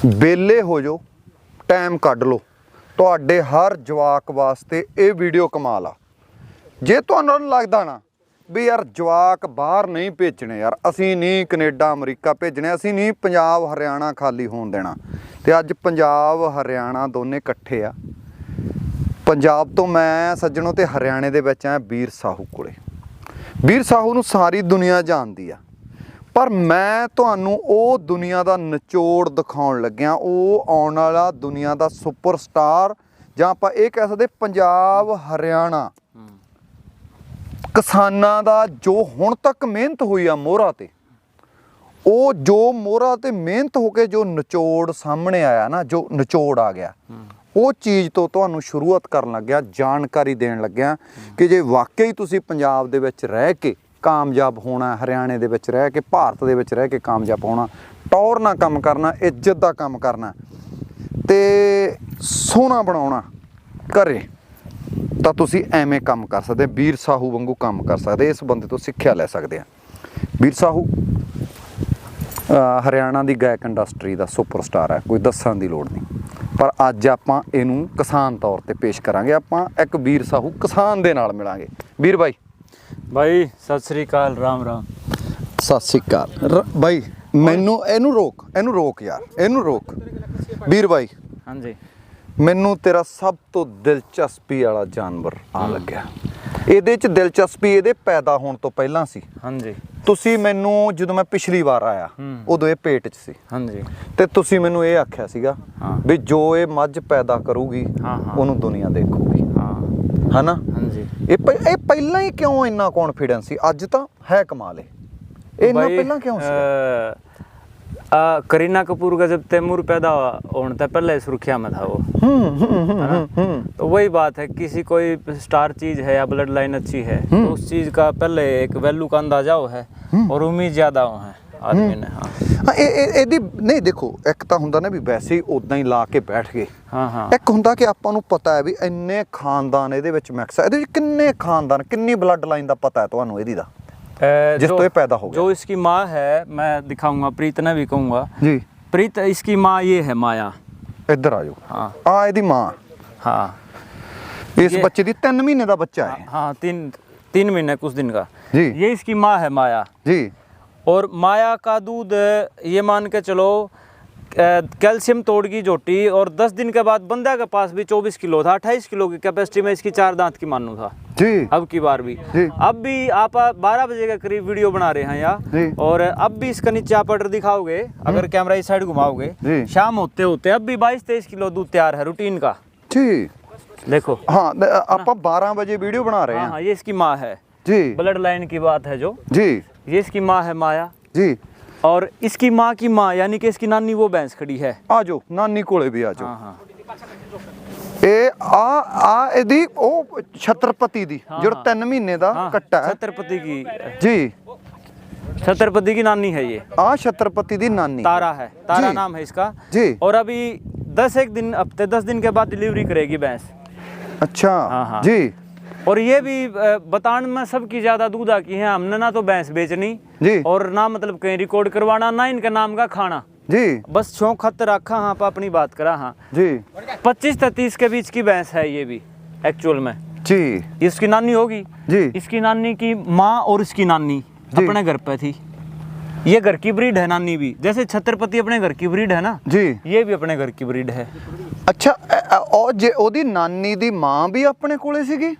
बेले हो जो टाइम कढ लो, तुहाडे हर जवाक वास्ते ये वीडियो कमाल आ। जे तुहानूं लगदा ना भी यार जवाक बाहर नहीं भेजने, यार असीं नहीं कनेडा अमरीका भेजने, असीं नहीं पंजाब हरियाणा खाली होण देना, ते अज पंजाब हरियाणा दोने इकट्ठे आ। पंजाब तो मैं सज्जणों ते हरियाणे दे विच आया वीर साहू कोले। वीर साहू नूं सारी दुनिया जानदी आ, पर मैं तुहानूं ओ दुनिया दा निचोड़ दिखाउण लग्या, ओ आउण वाला दुनिया दा सुपरस्टार, जां आपां इह कह सकदे पंजाब हरियाणा किसानां दा जो हुण तक मेहनत हुई आ मोहरा ते, ਉਹ जो मोहरा ते मेहनत होके जो निचोड़ सामने आया ना, जो निचोड़ आ गया, ਉਹ ਚੀਜ਼ ਤੋਂ ਤੁਹਾਨੂੰ ਸ਼ੁਰੂਆਤ ਕਰਨ ਲੱਗਿਆ, ਜਾਣਕਾਰੀ ਦੇਣ ਲੱਗਿਆ ਕਿ ਜੇ ਵਾਕਈ ਤੁਸੀਂ ਪੰਜਾਬ ਦੇ ਵਿੱਚ ਰਹਿ ਕੇ ਕਾਮਯਾਬ ਹੋਣਾ, ਹਰਿਆਣੇ ਦੇ ਵਿੱਚ ਰਹਿ ਕੇ, ਭਾਰਤ ਦੇ ਵਿੱਚ ਰਹਿ ਕੇ ਕਾਮਯਾਬ ਹੋਣਾ, ਟੌਰ ਨਾਲ ਕੰਮ ਕਰਨਾ, ਇੱਜ਼ਤ ਦਾ ਕੰਮ ਕਰਨਾ ਤੇ ਸੋਹਣਾ ਬਣਾਉਣਾ ਘਰੇ, ਤਾਂ ਤੁਸੀਂ ਐਵੇਂ ਕੰਮ ਕਰ ਸਕਦੇ, ਵੀਰ ਸਾਹੂ ਵਾਂਗੂ ਕੰਮ ਕਰ ਸਕਦੇ, ਇਸ ਬੰਦੇ ਤੋਂ ਸਿੱਖਿਆ ਲੈ ਸਕਦੇ ਆ। ਵੀਰ ਸਾਹੂ हरियाणा की गायक इंडस्ट्री का सुपरस्टार है, कोई दसन की लोड़ नहीं, पर अज आपां इनू किसान तौर पर पेश करांगे। आपां एक वीर साहू किसान दे नाल मिलांगे। वीर भाई सत श्री अकाल, राम राम। सत श्री अकाल भाई, मैनू इनू रोक यार, इनू रोक। वीर भाई, हाँ जी, मैनू तेरा सब तो दिलचस्पी वाला जानवर आ लग्या। ਇਹਦੇ 'ਚ ਦਿਲਚਸਪੀ ਇਹਦੇ ਪੈਦਾ ਹੋਣ ਤੋਂ ਪਹਿਲਾਂ ਸੀ। ਹਾਂਜੀ, ਤੁਸੀਂ ਮੈਨੂੰ ਜਦੋਂ ਮੈਂ ਪਿਛਲੀ ਵਾਰ ਆਇਆ ਉਦੋਂ ਇਹ ਪੇਟ 'ਚ ਸੀ। ਹਾਂਜੀ, ਤੇ ਤੁਸੀਂ ਮੈਨੂੰ ਇਹ ਆਖਿਆ ਸੀਗਾ ਵੀ ਜੋ ਇਹ ਮੱਝ ਪੈਦਾ ਕਰੂਗੀ ਉਹਨੂੰ ਦੁਨੀਆ ਦੇਖੂਗੀ, ਹਨਾ? ਹਾਂਜੀ। ਇਹ ਪਹਿਲਾਂ ਹੀ ਕਿਉਂ ਇੰਨਾ ਕੌਨਫੀਡੈਂਸ ਸੀ? ਅੱਜ ਤਾਂ ਹੈ ਕਮਾਲ ਹੈ, ਇਹ ਇੰਨਾ ਪਹਿਲਾਂ ਕਿਉਂ ਸੀ? करीना कपूर का जब तैमूर पैदा होने तक पहले सुर्खिया में था वो, है ना? तो वही बात है, किसी कोई स्टार चीज है या ब्लड लाइन अच्छी है तो उस चीज का पहले एक वैल्यू का अंदाजा हो है और उम्मीद ज्यादा हो है आदमी ने। हाँ ਇਹਦੀ ਨਹੀਂ, ਦੇਖੋ ਇੱਕ ਤਾਂ ਹੁੰਦਾ ਨਾ ਵੀ ਵੈਸੇ ਹੀ ਉਦਾਂ ਹੀ ਲਾ ਕੇ ਬੈਠ ਗਏ, ਇੱਕ ਹੁੰਦਾ ਕਿ ਆਪਾਂ ਨੂੰ ਪਤਾ ਹੈ ਵੀ ਇੰਨੇ ਖਾਨਦਾਨ ਇਹਦੇ ਵਿੱਚ ਮਿਕਸ ਹੈ, ਇਹਦੇ ਵਿੱਚ ਕਿੰਨੇ ਖਾਨਦਾਨ, ਕਿੰਨੀ ਬਲੱਡ ਲਾਈਨ ਦਾ पता है ਤੁਹਾਨੂੰ ਇਹਦੀ ਦਾ, जिस तो ये पैदा हो गया। जो इसकी माँ है, मैं दिखाऊंगा, प्रीत ने भी कहूँगा जी। प्रीत इसकी माँ ये है माया। इधर आ जाओ। हाँ, आ ਇਹਦੀ माँ। हाँ, इस बच्चे दी 3 महीने का बच्चा है। हाँ, तीन महीने कुछ दिन का जी। ये इसकी माँ है माया जी। और माया का दूध ये मान के चलो कैल्शियम तोड़गी झोटी, और 10 दिन के बाद बंदा के पास भी 24 किलो था, 28 किलो की कैपेसिटी में इसकी 4 दांत की मानू था जी। अब की बार भी जी। अब भी आप 12 बजे के करीब वीडियो बना रहे हैं यहाँ, और अब भी इसका नीचे आप ऑर्डर दिखाओगे, अगर कैमरा इस साइड घुमाओगे, शाम होते होते अब भी 22-23 किलो दूध तैयार है रूटीन का जी। देखो, हाँ, आप 12 बजे वीडियो बना रहे हैं। हाँ, ये इसकी माँ है जी, ब्लड लाइन की बात है जो जी। ये इसकी माँ है माया जी, और इसकी माँ की माँ यानी कि इसकी नानी वो भैंस खड़ी है। आ जाओ, नानी कोले भी आ जाओ। हाँ, ਇਹਦੀ ਉਹ ਛਤਰਪਤੀ ਦੀ ਜਿਹੜਾ 3 ਮਹੀਨੇ ਦਾ ਕੱਟਾ ਹੈ, छत्रपति की ਜੀ, छत्रपति की नानी है ये। ਆ ਛਤਰਪਤੀ ਦੀ ਨਾਨੀ तारा है, तारा नाम है इसका जी। और अभी 10 दिन के बाद डिलीवरी करेगी भैंस। अच्छा। हाँ। जी। और ये भी बतान में सबकी ज्यादा दूध आकी है, हमने ना तो भैंस बेचनी जी, और ना मतलब कहीं रिकॉर्ड करवाना, ना इनका नाम का खाना जी, बस शौक खत रखा। हाँ, आप अपनी बात करा। हाँ जी। 25-30 के बीच की भैंस है ये भी एक्चुअल में जी। इसकी नानी होगी जी। इसकी नानी की माँ और इसकी नानी अपने घर पे थी, ये घर की ब्रीड है नानी भी, जैसे छत्रपति अपने घर की ब्रीड है ना जी, ये भी अपने घर की ब्रीड है। अच्छा, और जे ओदी नानी दी माँ भी अपने कोले सीगी?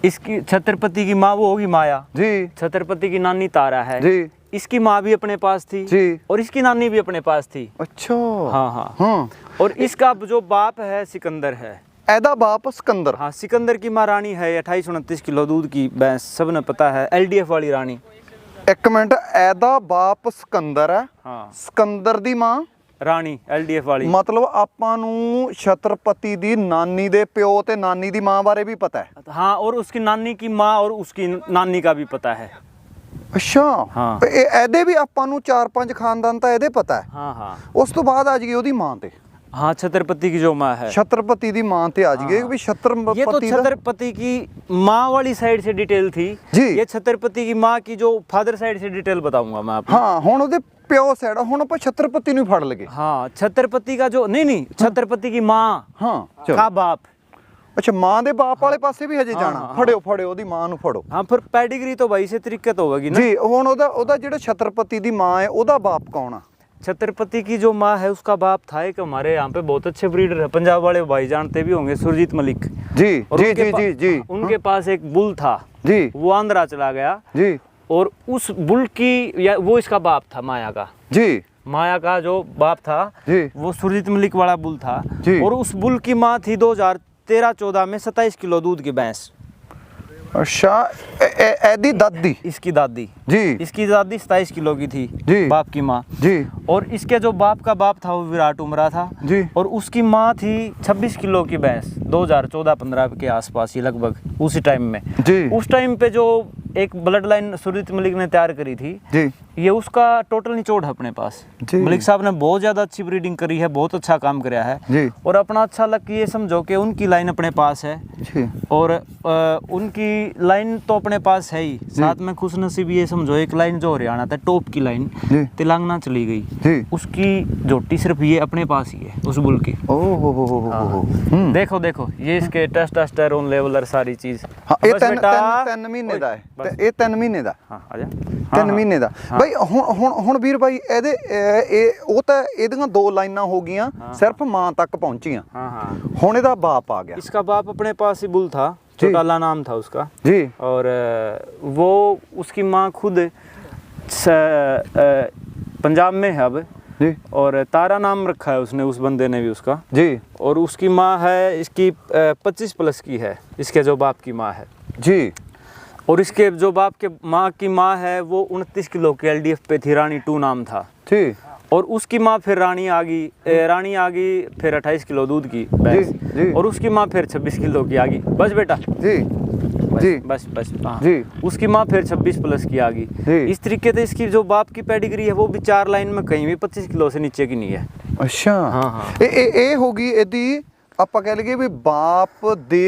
इसकी छत्रपति की माँ वो होगी माया जी, छत्रपति की नानी तारा है जी, इसकी माँ भी अपने पास थी जी, और इसकी नानी भी अपने पास थी। अच्छा। हाँ हाँ हाँ। और इसका जो बाप है सिकंदर है, एदा बाप सिकंदर। हाँ, सिकंदर की माँ रानी है, 28-29 किलो दूध की भैंस, सबने पता है, LDF वाली रानी। एक मिनट, एदा बाप सिकंदर है, हाँ, सिकंदर दी माँ रानी LDF वाली, मतलब ਆਪਾਂ ਨੂੰ ਛਤਰਪਤੀ ਦੀ ਨਾਨੀ ਦੇ ਪਿਓ ਤੇ ਨਾਨੀ ਦੀ ਮਾਂ ਬਾਰੇ ਵੀ ਪਤਾ ਹੈ। हाँ, और उसकी नानी की माँ और उसकी नानी का भी पता है। ਅੱਛਾ। ਹਾਂ। ਇਹਦੇ ਵੀ ਆਪਾਂ ਨੂੰ 4-5 ਖਾਨਦਾਨ ਤਾਂ ਇਹਦੇ ਪਤਾ ਹੈ। हाँ हाँ ਉਸ ਤੋਂ ਬਾਅਦ ਆ ਜੀ ਉਹਦੀ ਮਾਂ ਤੇ, हाँ, छत्रपति की जो माँ है, छत्रपति दी मां ते आ जाइए भी छत्रपति। ये तो छत्रपति की माँ वाली साइड से डिटेल थी जी। ये छत्रपति की माँ की जो फादर साइड से डिटेल बताऊंगा मैं आपको। हाँ, हुण ओदे ਪਿਓ ਸਾਈਡ ਹੁਣ ਆਪਾਂ ਛਤਰਪਤੀ ਨੂੰ ਹੀ ਫੜ ਲਗੇ। हाँ छत्रपति का जो नहीं नहीं छत्रपति की माँ ਹਾਂ ਚਲੋ का बाप। ਅੱਛਾ ਮਾਂ ਦੇ ਬਾਪ ਵਾਲੇ ਪਾਸੇ ਵੀ ਹਜੇ ਜਾਣਾ। ਫੜਿਓ ਫੜਿਓ ਉਹਦੀ ਮਾਂ ਨੂੰ ਫੜੋ। हाँ फिर पेडिग्री तो भाई से तरीके तो होगी ना। ਜੀ ਹੁਣ ਉਹਦਾ ਜਿਹੜਾ ਛਤਰਪਤੀ ਦੀ ਮਾਂ ਹੈ ਉਹਦਾ ਬਾਪ ਕੌਣ ਆ? छत्रपति की जो माँ है उसका बाप था एक हमारे यहाँ पे बहुत अच्छे ब्रीडर है, पंजाब वाले भाई जानते भी होंगे, सुरजीत मलिक। जी और जी उनके जी पा- जी जी उनके पास एक बुल था जी वो आंध्रा चला गया जी और उस बुल की या वो इसका बाप था माया का। जी माया का जो बाप था जी वो सुरजीत मलिक वाला बुल था। जी। और उस बुल की माँ थी 2013-14 में 27 किलो दूध की भैंस। अच्छा एदी दादी इसकी दादी जी इसकी दादी 27 किलो की थी जी। बाप की माँ। जी और इसके जो बाप का बाप था वो विराट उमरा था जी और उसकी माँ थी 26 किलो की भैंस 2014-15 के आसपास ही लगभग उसी टाइम में। जी उस टाइम पे जो एक ब्लड लाइन सुरजीत मलिक ने तैयार करी थी जी ये उसका टोटल निचोड़ है अपने पास। जी। मलिक साहब ने बहुत ज़्यादा अच्छी ब्रीडिंग करी है, बहुत अच्छा काम कराया है जी और अपना अच्छा लग ये समझो कि उनकी लाइन अपने पास है जी और उनकी लाइन तो अपने पास है ही, साथ में खुशनसीब ये समझो एक लाइन जो हरियाणा था टॉप की लाइन जी तेलंगाना चली गई, जी उसकी झोटी सिर्फ ये अपने पास ही है उस बुल की। ओह हो देखो देखो ये इसके टेस्टोस्टेरोन लेवल और सारी चीज। ਹਾਂ ਇਹ बस ਤਿੰਨ बेटा, ਤਿੰਨ ਮਹੀਨੇ ਦਾ ਹੈ बस। ਤੇ ਇਹ 3 ਮਹੀਨੇ ਦਾ हाँ आ जा। 3 ਮਹੀਨੇ ਦਾ ਬਾਈ ਹੁਣ ਵੀਰ ਬਾਈ ਇਹਦੇ ਇਹ ਉਹ ਤਾਂ ਇਹਦੀਆਂ 2 ਲਾਈਨਾਂ ਹੋ ਗਈਆਂ ਸਿਰਫ ਮਾਂ ਤੱਕ ਪਹੁੰਚੀਆਂ हाँ हाँ ਹੁਣ ਇਹਦਾ ਬਾਪ ਆ ਗਿਆ इसका बाप अपने पास ही बुल था, चौटाला नाम था उसका। जी और वो उसकी माँ खुद पंजाब में है अब जी और तारा नाम रखा है उसने उस बंदे ने भी उसका। जी और उसकी माँ है इसकी 25 प्लस की है इसके जो बाप की माँ है। जी और इसके जो बाप के माँ की माँ है वो 29 किलो की LDF पे थी, रानी 2 नाम था। जी और उसकी माँ फिर रानी आ गई फिर 28 किलो दूध की भैंस। जी। और उसकी माँ फिर 26 किलो की आ गई। बस बेटा जी बस जी बस बस हाँ। जी उसकी माँ फिर 26 प्लस की आ जी। गई। इस तरीके से इसकी जो बाप की पेडिग्री है वो भी 4 लाइन में कहीं भी 25 किलो से नीचे की नहीं है। ਅੱਛਾ हाँ हाँ ਇਹ ਹੋ ਗਈ ਇਹਦੀ ਆਪਾਂ ਕਹਿ ਲਈਏ ਵੀ ਬਾਪ ਦੇ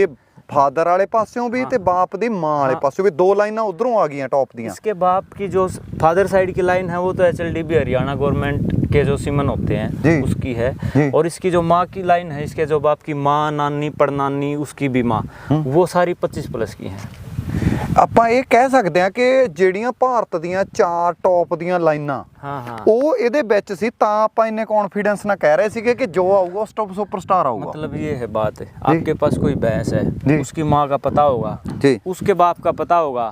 ਫਾਦਰ ਵਾਲੇ ਪਾਸਿਓਂ ਵੀ ਤੇ ਬਾਪ ਦੀ ਮਾਂ ਵਾਲੇ ਪਾਸਿਓਂ ਵੀ 2 ਲਾਈਨਾਂ ਉਧਰੋਂ ਆ ਗਈਆਂ ਟੌਪ ਦੀਆਂ। इसके बाप की जो फादर साइड की लाइन है वो तो HLDB हरियाणा गवर्नमेंट के जो सीमन होते हैं जी। उसकी है। जी। और इसकी जो माँ की लाइन है इसके जो बाप की माँ नानी पड़नानी उसकी भी माँ वो सारी 25 प्लस की हैं। ਆਪਾਂ ਇਹ ਕਹਿ ਸਕਦੇ ਆ ਕਿ ਜਿਹੜੀਆਂ ਭਾਰਤ ਦੀਆਂ 4 ਟੌਪ ਦੀਆਂ ਲਾਈਨਾਂ हाँ हाँ ਉਹ ਇਹਦੇ ਵਿੱਚ ਸੀ ਤਾਂ ਆਪਾਂ ਇੰਨੇ ਕੌਨਫੀਡੈਂਸ ਨਾਲ ਕਹਿ ਰਹੇ ਸੀਗੇ ਕਿ ਜੋ ਆਊਗਾ ਉਸ ਟੌਪ ਸੁਪਰਸਟਾਰ ਆਊਗਾ। मतलब ये है बात है आपके पास कोई भैंस है जी। उसकी माँ का पता होगा जी उसके बाप का पता होगा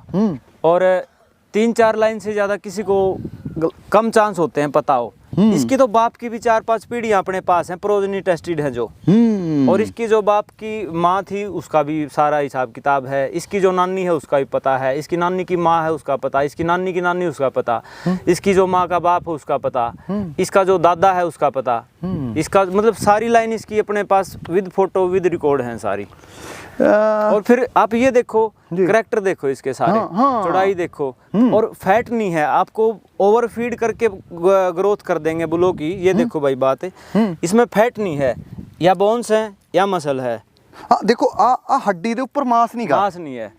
और 3-4 लाइन से ज़्यादा किसी को कम चांस होते हैं पता हो। इसकी तो बाप की भी 4-5 पीढ़ियाँ अपने पास हैं, प्रोजनी टेस्टेड है जो। और इसकी जो बाप की माँ थी उसका भी सारा हिसाब किताब है, इसकी जो नानी है उसका भी पता है, इसकी नानी की माँ है उसका पता, इसकी नानी की नानी उसका पता, इसकी जो माँ का बाप है उसका पता, इसका जो दादा है उसका पता, इसका मतलब सारी लाइन इसकी अपने पास विद फोटो विद रिकॉर्ड हैं सारी। और फिर आप ये देखो करैक्टर देखो इसके सारे, चौड़ाई देखो और फैट नहीं है, आपको ओवर फीड करके ग्रोथ कर देंगे बुलों की। ये देखो भाई बात है इसमें फैट नहीं है, या बोन्स है या मसल है। ਹਾਂ ਦੇਖੋ ਆ ਹੱਡੀ ਦੇ ਉੱਪਰ ਮਾਸ ਨਹੀਂਗਾ। मांस नहीं है।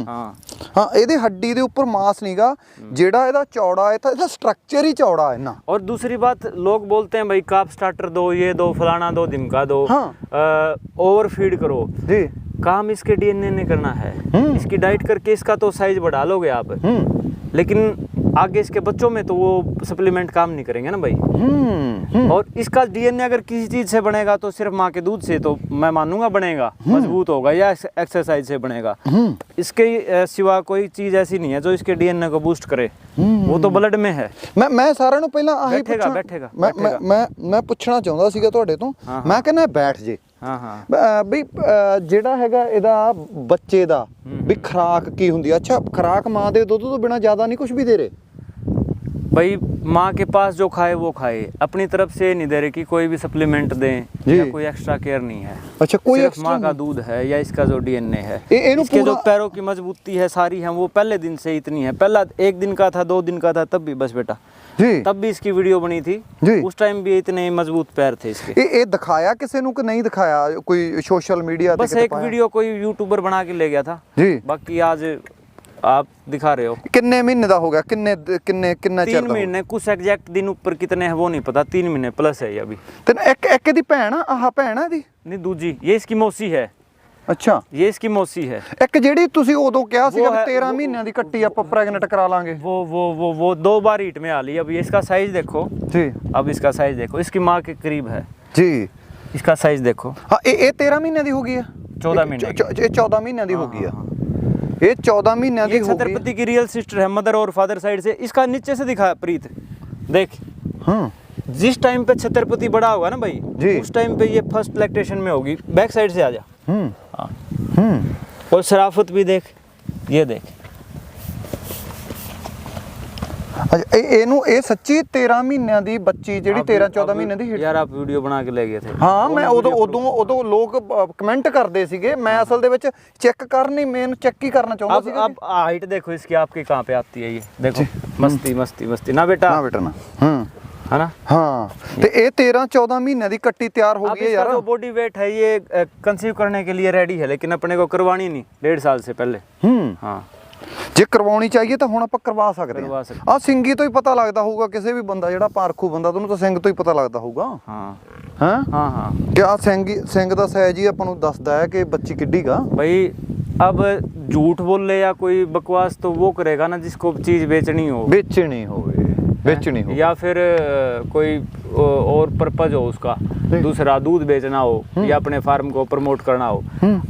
हाँ ਹਾਂ ਇਹਦੇ ਹੱਡੀ ਦੇ ਉੱਪਰ ਮਾਸ ਨਹੀਂਗਾ, ਜਿਹੜਾ ਇਹਦਾ ਚੌੜਾ ਹੈ ਤਾਂ ਇਹਦਾ ਸਟਰਕਚਰ ਹੀ ਚੌੜਾ ਹੈ ਨਾ। और दूसरी बात लोग बोलते हैं भाई काप स्टार्टर दो, ये दो, फलाना दो, धिमका दो, ओवर फीड करो। जी काम इसके DNA ने करना है, इसकी डाइट करके इसका तो साइज बढ़ा लोगे आप, लेकिन आगे इसके बच्चों में तो वो सप्लीमेंट काम नहीं करेंगे ना भाई। और इसका DNA अगर किसी चीज़ से बनेगा तो सिर्फ माँ के दूध से तो मैं मानूंगा बनेगा, मजबूत होगा या एक्सरसाइज से बनेगा। इसके सिवा कोई चीज़ ऐसी नहीं है जो इसके DNA को बूस्ट करे, वो तो ब्लड में है। ਮੈਂ ਸਾਰਿਆਂ ਨੂੰ ਪਹਿਲਾਂ ਆਹੀ ਬੈਠੇਗਾ, ਮੈਂ ਪੁੱਛਣਾ ਚਾਹੁੰਦਾ ਸੀਗਾ ਤੁਹਾਡੇ ਤੋਂ, ਮੈਂ ਕਹਿੰਦਾ ਬੈਠ ਜੇ। हाँ हाँ ਵੀ ਜਿਹੜਾ ਹੈਗਾ ਇਹਦਾ ਬੱਚੇ ਦਾ ਵੀ ਖੁਰਾਕ ਕੀ ਹੁੰਦੀ ਆ? ਅੱਛਾ ਖੁਰਾਕ ਮਾਂ ਦੇ ਦੁੱਧ ਤੋਂ ਬਿਨਾ ਜ਼ਿਆਦਾ ਨਹੀਂ ਕੁਝ ਵੀ ਦੇ ਰਹੇ? भाई माँ के पास जो खाए वो खाए, अपनी तरफ से नहीं दे रहे कि कोई भी सप्लीमेंट दें या कोई एक्स्ट्रा केयर नहीं है। अच्छा कोई सिर्फ माँ का दूध है या इसका जो DNA है, इनु इसके जो पूरा- पैरों की मजबूती है सारी है वो पहले दिन से इतनी है। पहला 1 दिन का था, 2 दिन का था तब भी बस बेटा, जी तब भी इसकी वीडियो बनी थी, जी। उस टाइम भी इतने मजबूत पैर थे इसके। ਇਹ ਦਿਖਾਇਆ ਕਿਸੇ ਨੂੰ ਕਿ ਨਹੀਂ ਦਿਖਾਇਆ? ਕੋਈ ਸੋਸ਼ਲ ਮੀਡੀਆ ਤੇ बस ਕਿਤੇ एक ਪਾਇਆ? वीडियो कोई यूट्यूबर बना के ले गया था, जी बाकी आज आप दिखा रहे हो। किन्ने महीने दा हो गया, किन्ने किन्ने किन्ना चਿਰ 3 ਦਾ महीने, कुछ एग्जैक्ट दिन ऊपर कितने हैं वो नहीं पता, 3 महीने प्लस है ये अभी। ਤੈਨੂੰ ਇੱਕ ਇਹਦੀ ਭੈਣ ਆ, ਆਹ ਭੈਣ ਆ ਇਹਦੀ? नहीं दूजी, ये इसकी मौसी है। ਅੱਛਾ, ये इसकी मौसी है। ਇੱਕ ਜਿਹੜੀ ਤੁਸੀਂ ਉਦੋਂ ਕਿਹਾ ਸੀਗਾ वो ਵੀ है- 13 ਮਹੀਨਿਆਂ ਦੀ ਕੱਟੀ ਆਪਾਂ ਪ੍ਰੈਗਨੈਂਟ ਕਰਾ ਲਾਂਗੇ। वो 2 बार हीट में आ ली। अब ये इसका साइज देखो, जी अब इसका साइज देखो, इसकी माँ के करीब है। जी इसका साइज देखो। ਹਾਂ ਇਹ 13 ਮਹੀਨਿਆਂ ਦੀ ਹੋ ਗਈ ਆ? 14 महीने की। ਇਹ 14 ਮਹੀਨਿਆਂ ਦੀ ਹੋ ਗਈ ਆ। हाँ। ਇਹ 14 ਮਹੀਨਿਆਂ ये ਦੀ ਹੋ ਗਈ। छत्रपति की रियल सिस्टर है, मदर और फादर साइड से। इसका नीचे से दिखा प्रीत, देख। ਹਾਂ जिस टाइम पे छत्रपति बड़ा होगा ना भाई, जी। उस टाइम पे ये फर्स्ट लैक्टेशन में होगी। बैक साइड से आ जा। हाँ। ਹੂੰ और शराफत भी देख, ये देख। ਅੱਛਾ ਇਹਨੂੰ ਇਹ ਸੱਚੀ 13 ਮਹੀਨਿਆਂ ਦੀ ਬੱਚੀ ਜਿਹੜੀ 13 14 ਮਹੀਨੇ ਦੀ यार आप वीडियो बना के ले गए थे। ਹਾਂ ਮੈਂ ਉਦੋਂ ਲੋਕ ਕਮੈਂਟ ਕਰਦੇ ਸੀਗੇ, ਮੈਂ ਅਸਲ ਦੇ ਵਿੱਚ ਚੈੱਕ ਕਰਨੀ, ਮੈਂ ਚੈੱਕ ਹੀ ਕਰਨਾ ਚਾਹੁੰਦਾ ਸੀਗਾ। अब हाइट देखो इसकी, आपके कहाँ पे आती है ये देखो। मस्ती मस्ती मस्ती ना बेटा, ਨਾ ਬੇਟਾ ਨਾ। ਹੂੰ है ना। ਹਾਂ ਤੇ ਇਹ 13 14 ਮਹੀਨਿਆਂ ਦੀ ਕੱਟੀ ਤਿਆਰ ਹੋ अब ਗਈ ਹੈ इसका ਯਾਰ। जो बॉडी वेट है ये कंसीव करने के लिए रेडी है, लेकिन अपने को करवानी नहीं 1.5 साल से पहले। ਹੂੰ हाँ ਜੇ ਕਰਵਾਉਣੀ ਚਾਹੀਏ ਤਾਂ ਹੁਣ ਆਪਾਂ ਕਰਵਾ ਸਕਦੇ करवा ਹਾਂ। सकते। ਆ ਸਿੰਗੀ ਤੋਂ ਹੀ ਪਤਾ ਲੱਗਦਾ ਹੋਊਗਾ, ਕਿਸੇ ਵੀ ਬੰਦਾ ਜਿਹੜਾ ਪਾਰਖੂ ਬੰਦਾ ਤੁਹਾਨੂੰ ਤਾਂ ਸਿੰਘ ਤੋਂ ਹੀ ਪਤਾ ਲੱਗਦਾ ਹੋਊਗਾ। हाँ ਹਾਂ हाँ हाँ ਕਿ ਆ ਸਿੰਘ ਦਾ ਸਾਈਜ਼ ਹੀ ਆਪਾਂ ਨੂੰ ਦੱਸਦਾ ਹੈ ਕਿ ਬੱਚੀ ਕਿੱਡੀਗਾ। भाई, अब झूठ बोल ले या कोई बकवास तो वो करेगा ना जिसको चीज़ बेचनी हो, ਵੇਚਣੀ ਹੋਵੇ, ਵੇਚਣੀ ਹੋਵੇ। या फिर कोई और पर्पज हो उसका, दूसरा दूध बेचना हो या अपने फार्म को प्रमोट करना हो।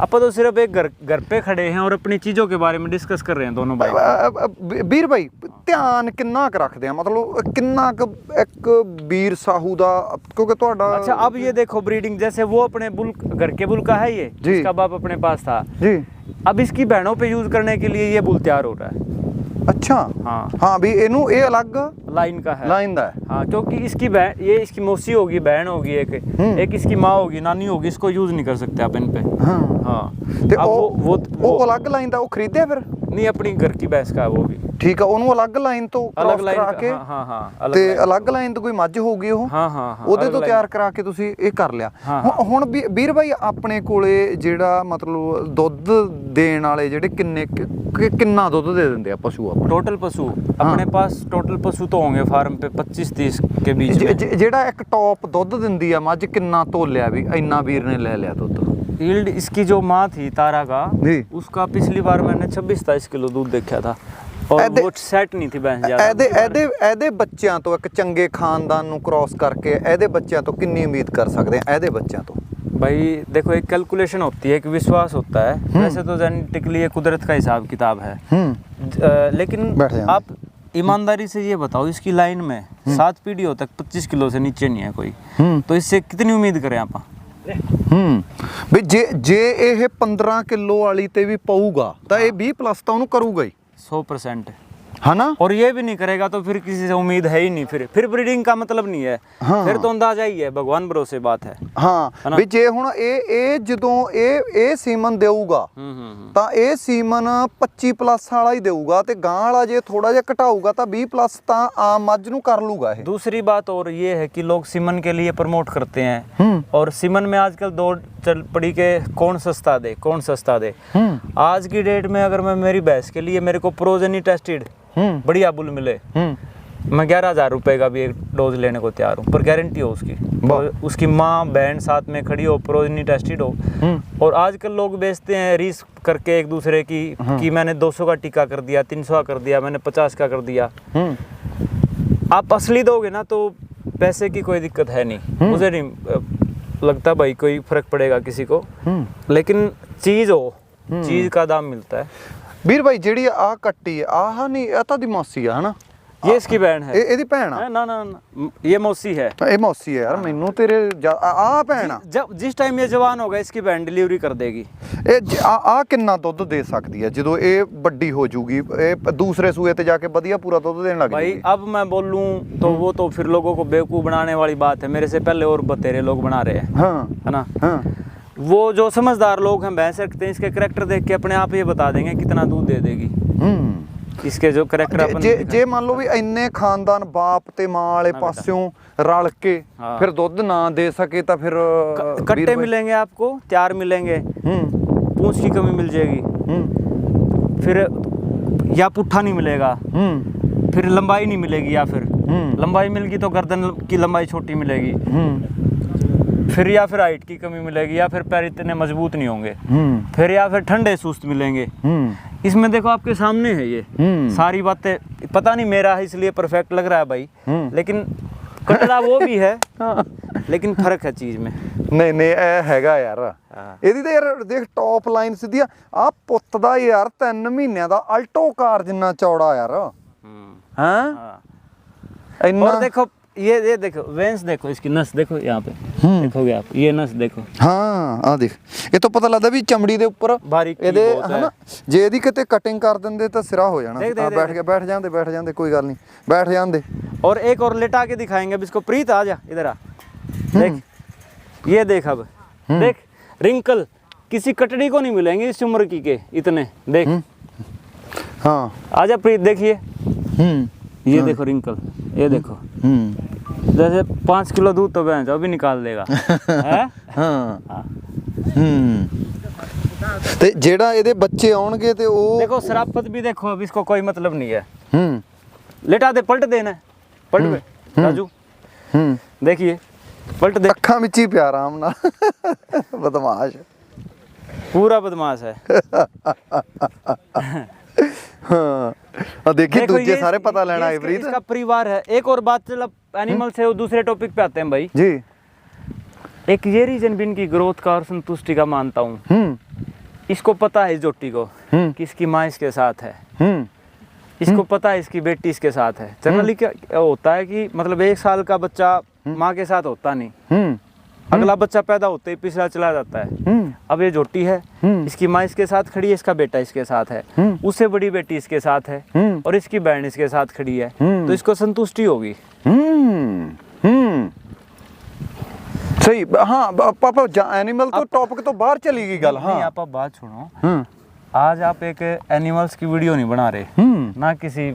अपन तो सिर्फ एक घर पे खड़े हैं और अपनी चीज़ों के बारे में डिस्कस कर रहे हैं दोनों भाई। ਵੀਰ ਭਾਈ ਧਿਆਨ ਕਿੰਨਾ ਕੁ ਰੱਖਦੇ ਆ, ਮਤਲਬ ਕਿੰਨਾ ਕੁ ਇੱਕ ਵੀਰ ਸਾਹੂ ਦਾ, ਕਿਉਂਕਿ ਤੁਹਾਡਾ अच्छा, अब ये देखो ब्रीडिंग, जैसे वो अपने बुल घर के बुल का है ये, जी। इसका बाप अपने पास था। ਜੀ अब इसकी बहनों पे यूज करने के लिए ये बुल तैयार हो रहा है। ਅੱਛਾ हाँ, ਹਾਂ ਵੀ ਇਹਨੂੰ ਇਹ ਅਲੱਗ लाइन का है। ਲਾਈਨ ਦਾ ਹੈ। हाँ, क्योंकि इसकी बहन, ये इसकी मौसी होगी, बहन होगी एक इसकी माँ होगी, नानी होगी, इसको यूज नहीं कर सकते आप इन पे। ਹਾਂ हाँ, ਤੇ अब ਉਹ ਅਲੱਗ ਲਾਈਨ ਦਾ ਉਹ ਖਰੀਦਿਆ ਫਿਰ? नहीं, अपनी घर की भैंस का है वो भी। ਠੀਕ ਆ, ਉਹਨੂੰ ਅਲੱਗ ਲਾਈਨ ਤੋਂ अलग ਕ੍ਰਾਸ लाइन ਕਰਾ का, ਕੇ हाँ हाँ हाँ, अलग ਤੇ line। ਅਲੱਗ ਲਾਈਨ ਤੋਂ ਕੋਈ ਮੱਝ ਹੋਊਗੀ ਉਹ, हाँ हाँ हाँ, ਉਹਦੇ अलग ਤੋਂ line। ਤਿਆਰ ਕਰਾ ਕੇ ਤੁਸੀਂ ਇਹ ਕਰ ਲਿਆ। ਹਾਂ, ਹੁਣ ਵੀਰ ਭਾਈ ਆਪਣੇ ਕੋਲੇ ਜਿਹੜਾ ਮਤਲਬ ਦੁੱਧ ਦੇਣ ਵਾਲੇ ਜਿਹੜੇ ਕਿੰਨਾ ਦੁੱਧ ਦੇ ਦਿੰਦੇ ਆ ਪਸ਼ੂ ਆਪਣੇ? टोटल पशु अपने पास, टोटल पशु तो होंगे फार्म पे 25-30 के बीच में। ਜਿਹੜਾ ਇੱਕ टॉप ਦੁੱਧ ਦਿੰਦੀ ਆ ਮੱਝ, ਕਿੰਨਾ ਤੋਲਿਆ ਵੀ ਇੰਨਾ ਵੀਰ ਨੇ ਲੈ ਲਿਆ ਦੁੱਧ? यील्ड इसकी जो माँ थी तारा का, जी। उसका पिछली बार मैंने 26-27 किलो दूध देखा था, और ऐदे- वो सेट नहीं थी भैंस ज्यादा। ਇਹਦੇ ਬੱਚਿਆਂ ਤੋਂ, ਇੱਕ ਚੰਗੇ ਖਾਨਦਾਨ ਨੂੰ ਕ੍ਰਾਸ ਕਰਕੇ ਇਹਦੇ ਬੱਚਿਆਂ ਤੋਂ ਕਿੰਨੀ ਉਮੀਦ ਕਰ ਸਕਦੇ ਆ ਇਹਦੇ ਬੱਚਿਆਂ ਤੋਂ? भाई देखो, एक कैलकुलेशन होती है, एक विश्वास होता है। वैसे तो जेनेटिकली ये कुदरत का हिसाब किताब है। लेकिन बैठ जाएंगे। आप ईमानदारी से ये बताओ, इसकी लाइन में 7 पीढ़ियों तक 25 किलो से नीचे नहीं है कोई, तो इससे कितनी उम्मीद करें आप? ਵੀ ਜੇ ਇਹ 15 ਕਿਲੋ ਵਾਲੀ ਤੇ ਵੀ ਪਊਗਾ ਤਾਂ ਇਹ 20 ਪਲੱਸ ਤਾਂ ਉਹਨੂੰ ਕਰੂਗਾ ਹੀ, 100%। ਹਨਾ? और ये भी नहीं करेगा तो फिर किसी से उम्मीद है ही नहीं, फिर ब्रीडिंग का मतलब नहीं है। हाँ। फिर तो अंदाजा ही है, भगवान भरोसे बात है। ਹਾਂ ਵੀ ਜੇ ਹੁਣ ਇਹ ਜਦੋਂ ਇਹ ਸੀਮਨ ਦੇਊਗਾ ਤਾਂ ਇਹ ਸੀਮਨ 25 ਪਲੱਸ ਵਾਲਾ ਹੀ ਦੇਊਗਾ, ਤੇ ਗਾਂ ਵਾਲਾ ਜੇ ਥੋੜਾ ਜਿਹਾ ਘਟਾਊਗਾ ਤਾਂ 20 ਪਲੱਸ ਤਾਂ ਆਮ ਮੱਝ ਨੂੰ ਕਰ ਲੂਗਾ ਇਹ। दूसरी बात और ये है कि लोग सीमन के लिए प्रमोट करते हैं, और सीमन में आजकल दौड़ चल पड़ी के कौन सस्ता दे कौन सस्ता दे। आज की डेट में अगर मैं मेरी भैंस के लिए मेरे को प्रोजेनी टेस्टेड बढ़िया बुल मिले, मैं 11,000 रुपए का भी एक डोज लेने को तैयार हूँ, पर गारंटी हो उसकी, और उसकी माँ बहन साथ में खड़ी हो, प्रोजेनी टेस्टेड हो। और आजकल लोग बेचते हैं रीस करके एक दूसरे की, कि मैंने 200 का टीका कर दिया, 300 का कर दिया, मैंने 50 का कर दिया। आप असली दोगे ना तो पैसे की कोई दिक्कत है नहीं, मुझे नहीं लगता भाई कोई फर्क पड़ेगा किसी को, लेकिन चीज़ हो, चीज़ का दाम मिलता है। ਵੀਰ ਭਾਈ ਜਿਹੜੀ ਆਹ ਕੱਟੀ ਆ, ਆਹ ਨਹੀਂ, ਇਹ ਤਾਂ ਦੀ ਮੌਸੀ ਆ ਹਨਾ? ये इसकी बहन है। ਇਹਦੀ ਭੈਣ ਆ? ना ना ना, ये मौसी है। ਇਹ ਮੌਸੀ ਹੈ ਯਾਰ, ਮੈਨੂੰ ਤੇਰੇ ਆਹ ਭੈਣ ਆ? जब जिस टाइम ये जवान होगा इसकी बहन डिलीवरी कर देगी। ਇਹ ਆਹ ਕਿੰਨਾ ਦੁੱਧ ਦੇ ਸਕਦੀ ਹੈ ਜਦੋਂ ਇਹ ਵੱਡੀ ਹੋ ਜੂਗੀ? ਇਹ ਦੂਸਰੇ ਸੂਏ ਤੇ ਜਾ ਕੇ ਵਧੀਆ ਪੂਰਾ ਦੁੱਧ ਦੇਣ ਲੱਗ भाई ਜੂਗੀ? अब मैं बोलूँ तो वो तो फिर लोगों को बेवकूफ़ बनाने वाली बात है, मेरे से पहले और बतेरे लोग बना रहे हैं, ਹਾਂ है ना। ਹਾਂ वो जो समझदार लोग हैं भैंस रखते हैं, इसके करैक्टर देख के अपने आप ये बता देंगे कितना दूध दे देगी। इसके जो करैक्टर अपन ਜੇ ਮੰਨ ਲਓ ਵੀ ਇੰਨੇ ਖਾਨਦਾਨ ਬਾਪ ਤੇ ਮਾਂ ਵਾਲੇ ਪਾਸਿਓਂ ਰਲ ਕੇ हाँ। ਫਿਰ ਦੁੱਧ ਨਾ ਦੇ ਸਕੇ ਤਾਂ ਫਿਰ कट्टे मिलेंगे आपको, तैयार मिलेंगे, पूंछ की कमी मिल जाएगी, फिर या पुट्ठा नहीं मिलेगा, फिर लंबाई नहीं मिलेगी, या फिर लंबाई मिलेगी तो गर्दन की लंबाई छोटी मिलेगी, फिर या फिर हाइट की कमी मिलेगी, या फिर पैर इतने मजबूत नहीं होंगे, फिर या फिर ठंडे सुस्त मिलेंगे। इसमें देखो आपके सामने है ये सारी बातें। पता नहीं मेरा है इसलिए परफेक्ट लग रहा है भाई, लेकिन कटड़ा वो भी है, लेकिन फर्क है चीज में। ਨਹੀਂ ਨਹੀਂ ਇਹ ਹੈਗਾ ਯਾਰ, ਇਹਦੀ ਤਾਂ ਯਾਰ ਦੇਖ ਟੌਪ ਲਾਈਨ ਸਿੱਧੀ ਆ ਪੁੱਤ ਦਾ ਯਾਰ 3 ਮਹੀਨਿਆਂ ਦਾ ਅਲਟੋ ਕਾਰ ਜਿੰਨਾ ਚੌੜਾ ਯਾਰ। ਹਾਂ ਇੰਨਾ। और देखो ये देखो वेंस, देखो इसकी नस देखो यहाँ पे, देखोगे आप ये नस देखो। ਹਾਂ ਆ ਦੇਖ, ਇਹ ਤੋਂ ਪਤਾ ਲੱਗਦਾ ਵੀ ਚਮੜੀ ਦੇ ਉੱਪਰ ਬਾਰੀਕੀ ਇਹਦੇ ਬਹੁਤ ਹੈ। ਹਨਾ, ਜੇ ਇਹਦੀ ਕਿਤੇ ਕਟਿੰਗ ਕਰ ਦਿੰਦੇ ਤਾਂ ਸਿਰਾ ਹੋ ਜਾਣਾ। ਦੇਖ, ਆ ਬੈਠ ਜਾਂਦੇ ਕੋਈ ਗੱਲ ਨਹੀਂ, ਬੈਠ ਜਾਂਦੇ। और एक और लेटा के दिखाएंगे अब इसको। प्रीत आ जा इधर आ, देख ये देख, अब देख रिंकल किसी कटड़ी को नहीं मिलेंगे इस उम्र की के इतने। देख हाँ आजा प्रीत, देखिए ये देखो रिंकल, ये देखो जैसे 5 किलो दूध तो भैंस अभी निकाल देगा। है? हाँ ਤੇ ਜਿਹੜਾ ਇਹਦੇ ਬੱਚੇ ਆਉਣਗੇ ਤੇ ਉਹ देखो शराफत भी देखो, अब इसको कोई मतलब नहीं है। लेटा दे, पलट देना, पलट पे राजू, देखिए पलट दे। ਅੱਖਾਂ ਵਿੱਚ ਹੀ ਪਿਆ ਆਰਾਮ ਨਾਲ, ਬਦਮਾਸ਼ पूरा बदमाश है। हाँ और देखिए देखो दूसरे ये सारे पता लेना है इसका, प्रीत। इसका परिवार है। एक और बात, चलो एनिमल से वो दूसरे टॉपिक पे आते हैं भाई जी। एक ये रीजन भी इनकी ग्रोथ का और संतुष्टि का मानता हूँ। इसको पता है इस जोटी को कि इसकी माँ इसके साथ है, इसको पता है इसकी बेटी इसके साथ है। जनरली क्या होता है कि मतलब 1 साल का बच्चा माँ के साथ होता नहीं, अगला बच्चा पैदा होते ही पिछला चला जाता है। अब ये जोटी है, इसकी माँ इसके साथ खड़ी है, इसका बेटा इसके साथ है, उससे बड़ी बेटी इसके साथ है, और इसकी बहन इसके साथ खड़ी है, तो इसको संतुष्टि होगी। सही। हाँ पापा एनिमल तो टॉपिक तो बाहर चली गई गल। नहीं, हाँ आप अब बात सुनो। आज आप एक एनिमल्स की वीडियो नहीं बना रहे, ना किसी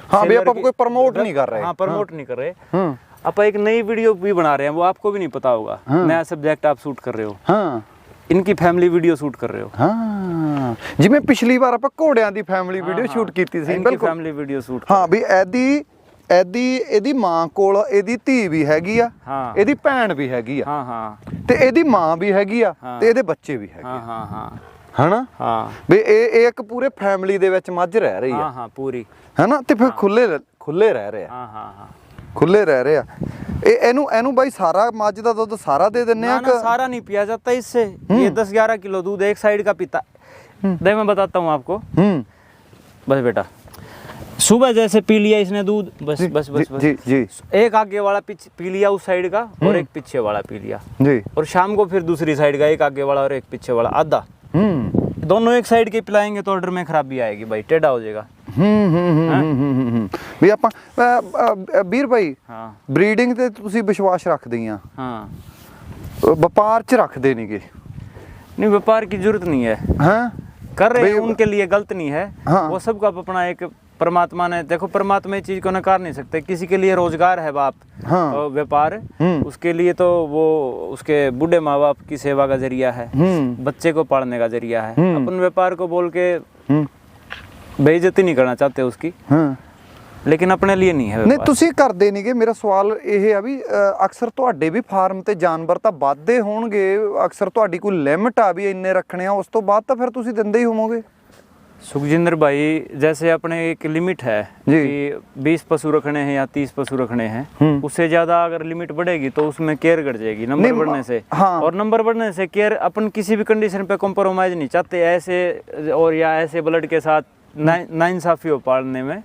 हाँ भैया, आप कोई प्रमोट नहीं कर रहे। हाँ, प्रमोट नहीं कर रहे। आप एक नई वीडियो भी बना रहे हैं, वो आपको भी नहीं पता होगा। नया सब्जेक्ट आप शूट कर रहे हो। हाँ इनकी फैमिली वीडियो शूट कर रहे हो। हाँ जिਵੇਂ ਪਿਛਲੀ ਵਾਰ ਆਪਾਂ ਘੋੜਿਆਂ ਦੀ ਫੈਮਿਲੀ ਵੀਡੀਓ ਸ਼ੂਟ ਕੀਤੀ ਸੀ। इनकी फैमिली वीडियो शूट। ਹਾਂ ਵੀ ਇਹਦੀ ਮਾਂ ਕੋਲ ਇਹਦੀ ਧੀ ਵੀ ਹੈਗੀ ਆ, ਹਾਂ ਇਹਦੀ ਭੈਣ ਵੀ ਹੈਗੀ ਆ, हाँ हाँ ਤੇ ਇਹਦੀ ਮਾਂ ਵੀ ਹੈਗੀ ਆ, ਤੇ ਇਹਦੇ ਬੱਚੇ ਵੀ ਹੈਗੇ हाँ हाँ हाँ ਹਨਾ। हाँ ਵੀ ਇਹ ਇੱਕ ਪੂਰੇ ਫੈਮਿਲੀ ਦੇ ਵਿੱਚ ਮੱਝ ਰਹਿ ਰਹੀ ਆ, हाँ हाँ पूरी। ਹਨਾ। ਤੇ ਫਿਰ ਖੁੱਲੇ ਰਹਿ ਰਹੇ ਆ, हाँ हाँ हाँ ਖੁੱਲੇ ਰਹਿ ਰਹੇ ਆ। ਇਹਨੂੰ ਬਾਈ ਸਾਰਾ ਮੱਝ ਦਾ ਦੁੱਧ ਸਾਰਾ ਦੇ ਦਿੰਨੇ ਆ ना, ना, सारा नहीं पिया जाता इससे। ये 10-11 किलो दूध एक साइड का पीता। दे मैं बताता हूँ आपको। बस बेटा, सुबह जैसे पी लिया इसने दूध, बस बस बस बस। जी जी एक आगे वाला पी लिया उस साइड का, और एक पीछे वाला पी लिया, जी। और शाम को फिर दूसरी साइड का, एक आगे वाला और एक पीछे वाला, आधा। दोनों एक साइड के पिलाएंगे तो ऑर्डर में खराबी आएगी भाई, टेढ़ा हो जाएगा। ਵੀ ਆਪਾਂ ਵੀਰ ਭਾਈ, हाँ ਬਰੀਡਿੰਗ ਤੇ ਤੁਸੀਂ ਵਿਸ਼ਵਾਸ ਰੱਖਦੇ ਆ, हाँ ਵਪਾਰ ਚ ਰੱਖਦੇ ਨਹੀਂਗੇ। नहीं, व्यापार की जरूरत नहीं है। हाँ कर रहे हैं भाई, उनके लिए गलत नहीं है। हाँ। वो सबका अपना एक परमात्मा ने, देखो परमात्मा इस चीज को नकार नहीं सकते। किसी के लिए रोजगार है बाप, हाँ। और व्यापार, उसके लिए तो वो उसके बूढ़े माँ बाप की सेवा का जरिया है, बच्चे को पालने का जरिया है। अपन व्यापार को बोल के बेइज्जती नहीं करना चाहते उसकी, लेकिन अपने लिए नहीं है ਨਹੀਂ व्यापार। ਤੁਸੀਂ ਕਰਦੇ ਨਹੀਂਗੇ। ਮੇਰਾ ਸਵਾਲ ਇਹ ਆ ਵੀ ਅਕਸਰ ਤੁਹਾਡੇ ਵੀ ਫਾਰਮ ਤੇ ਜਾਨਵਰ ਤਾਂ ਵੱਧਦੇ ਹੋਣਗੇ, ਅਕਸਰ ਤੁਹਾਡੀ ਕੋਈ ਲਿਮਟ ਆ ਵੀ ਇੰਨੇ ਰੱਖਣੇ ਆ, ਉਸ ਤੋਂ ਬਾਅਦ ਤਾਂ ਫਿਰ ਤੁਸੀਂ ਦਿੰਦੇ ਹੀ ਹੋਵੋਗੇ। सुखजिंदर भाई, जैसे अपने एक लिमिट है जी। कि 20 पशु रखने हैं या 30 पशु रखने हैं, उससे ज्यादा अगर लिमिट बढ़ेगी तो उसमें केयर घट जाएगी नंबर नहीं, बढ़ने से। हाँ। और नंबर बढ़ने से केयर, अपन किसी भी कंडीशन पे कॉम्प्रोमाइज नहीं चाहते ऐसे, और या ऐसे ब्लड के साथ नाइंसाफी हो पालने में,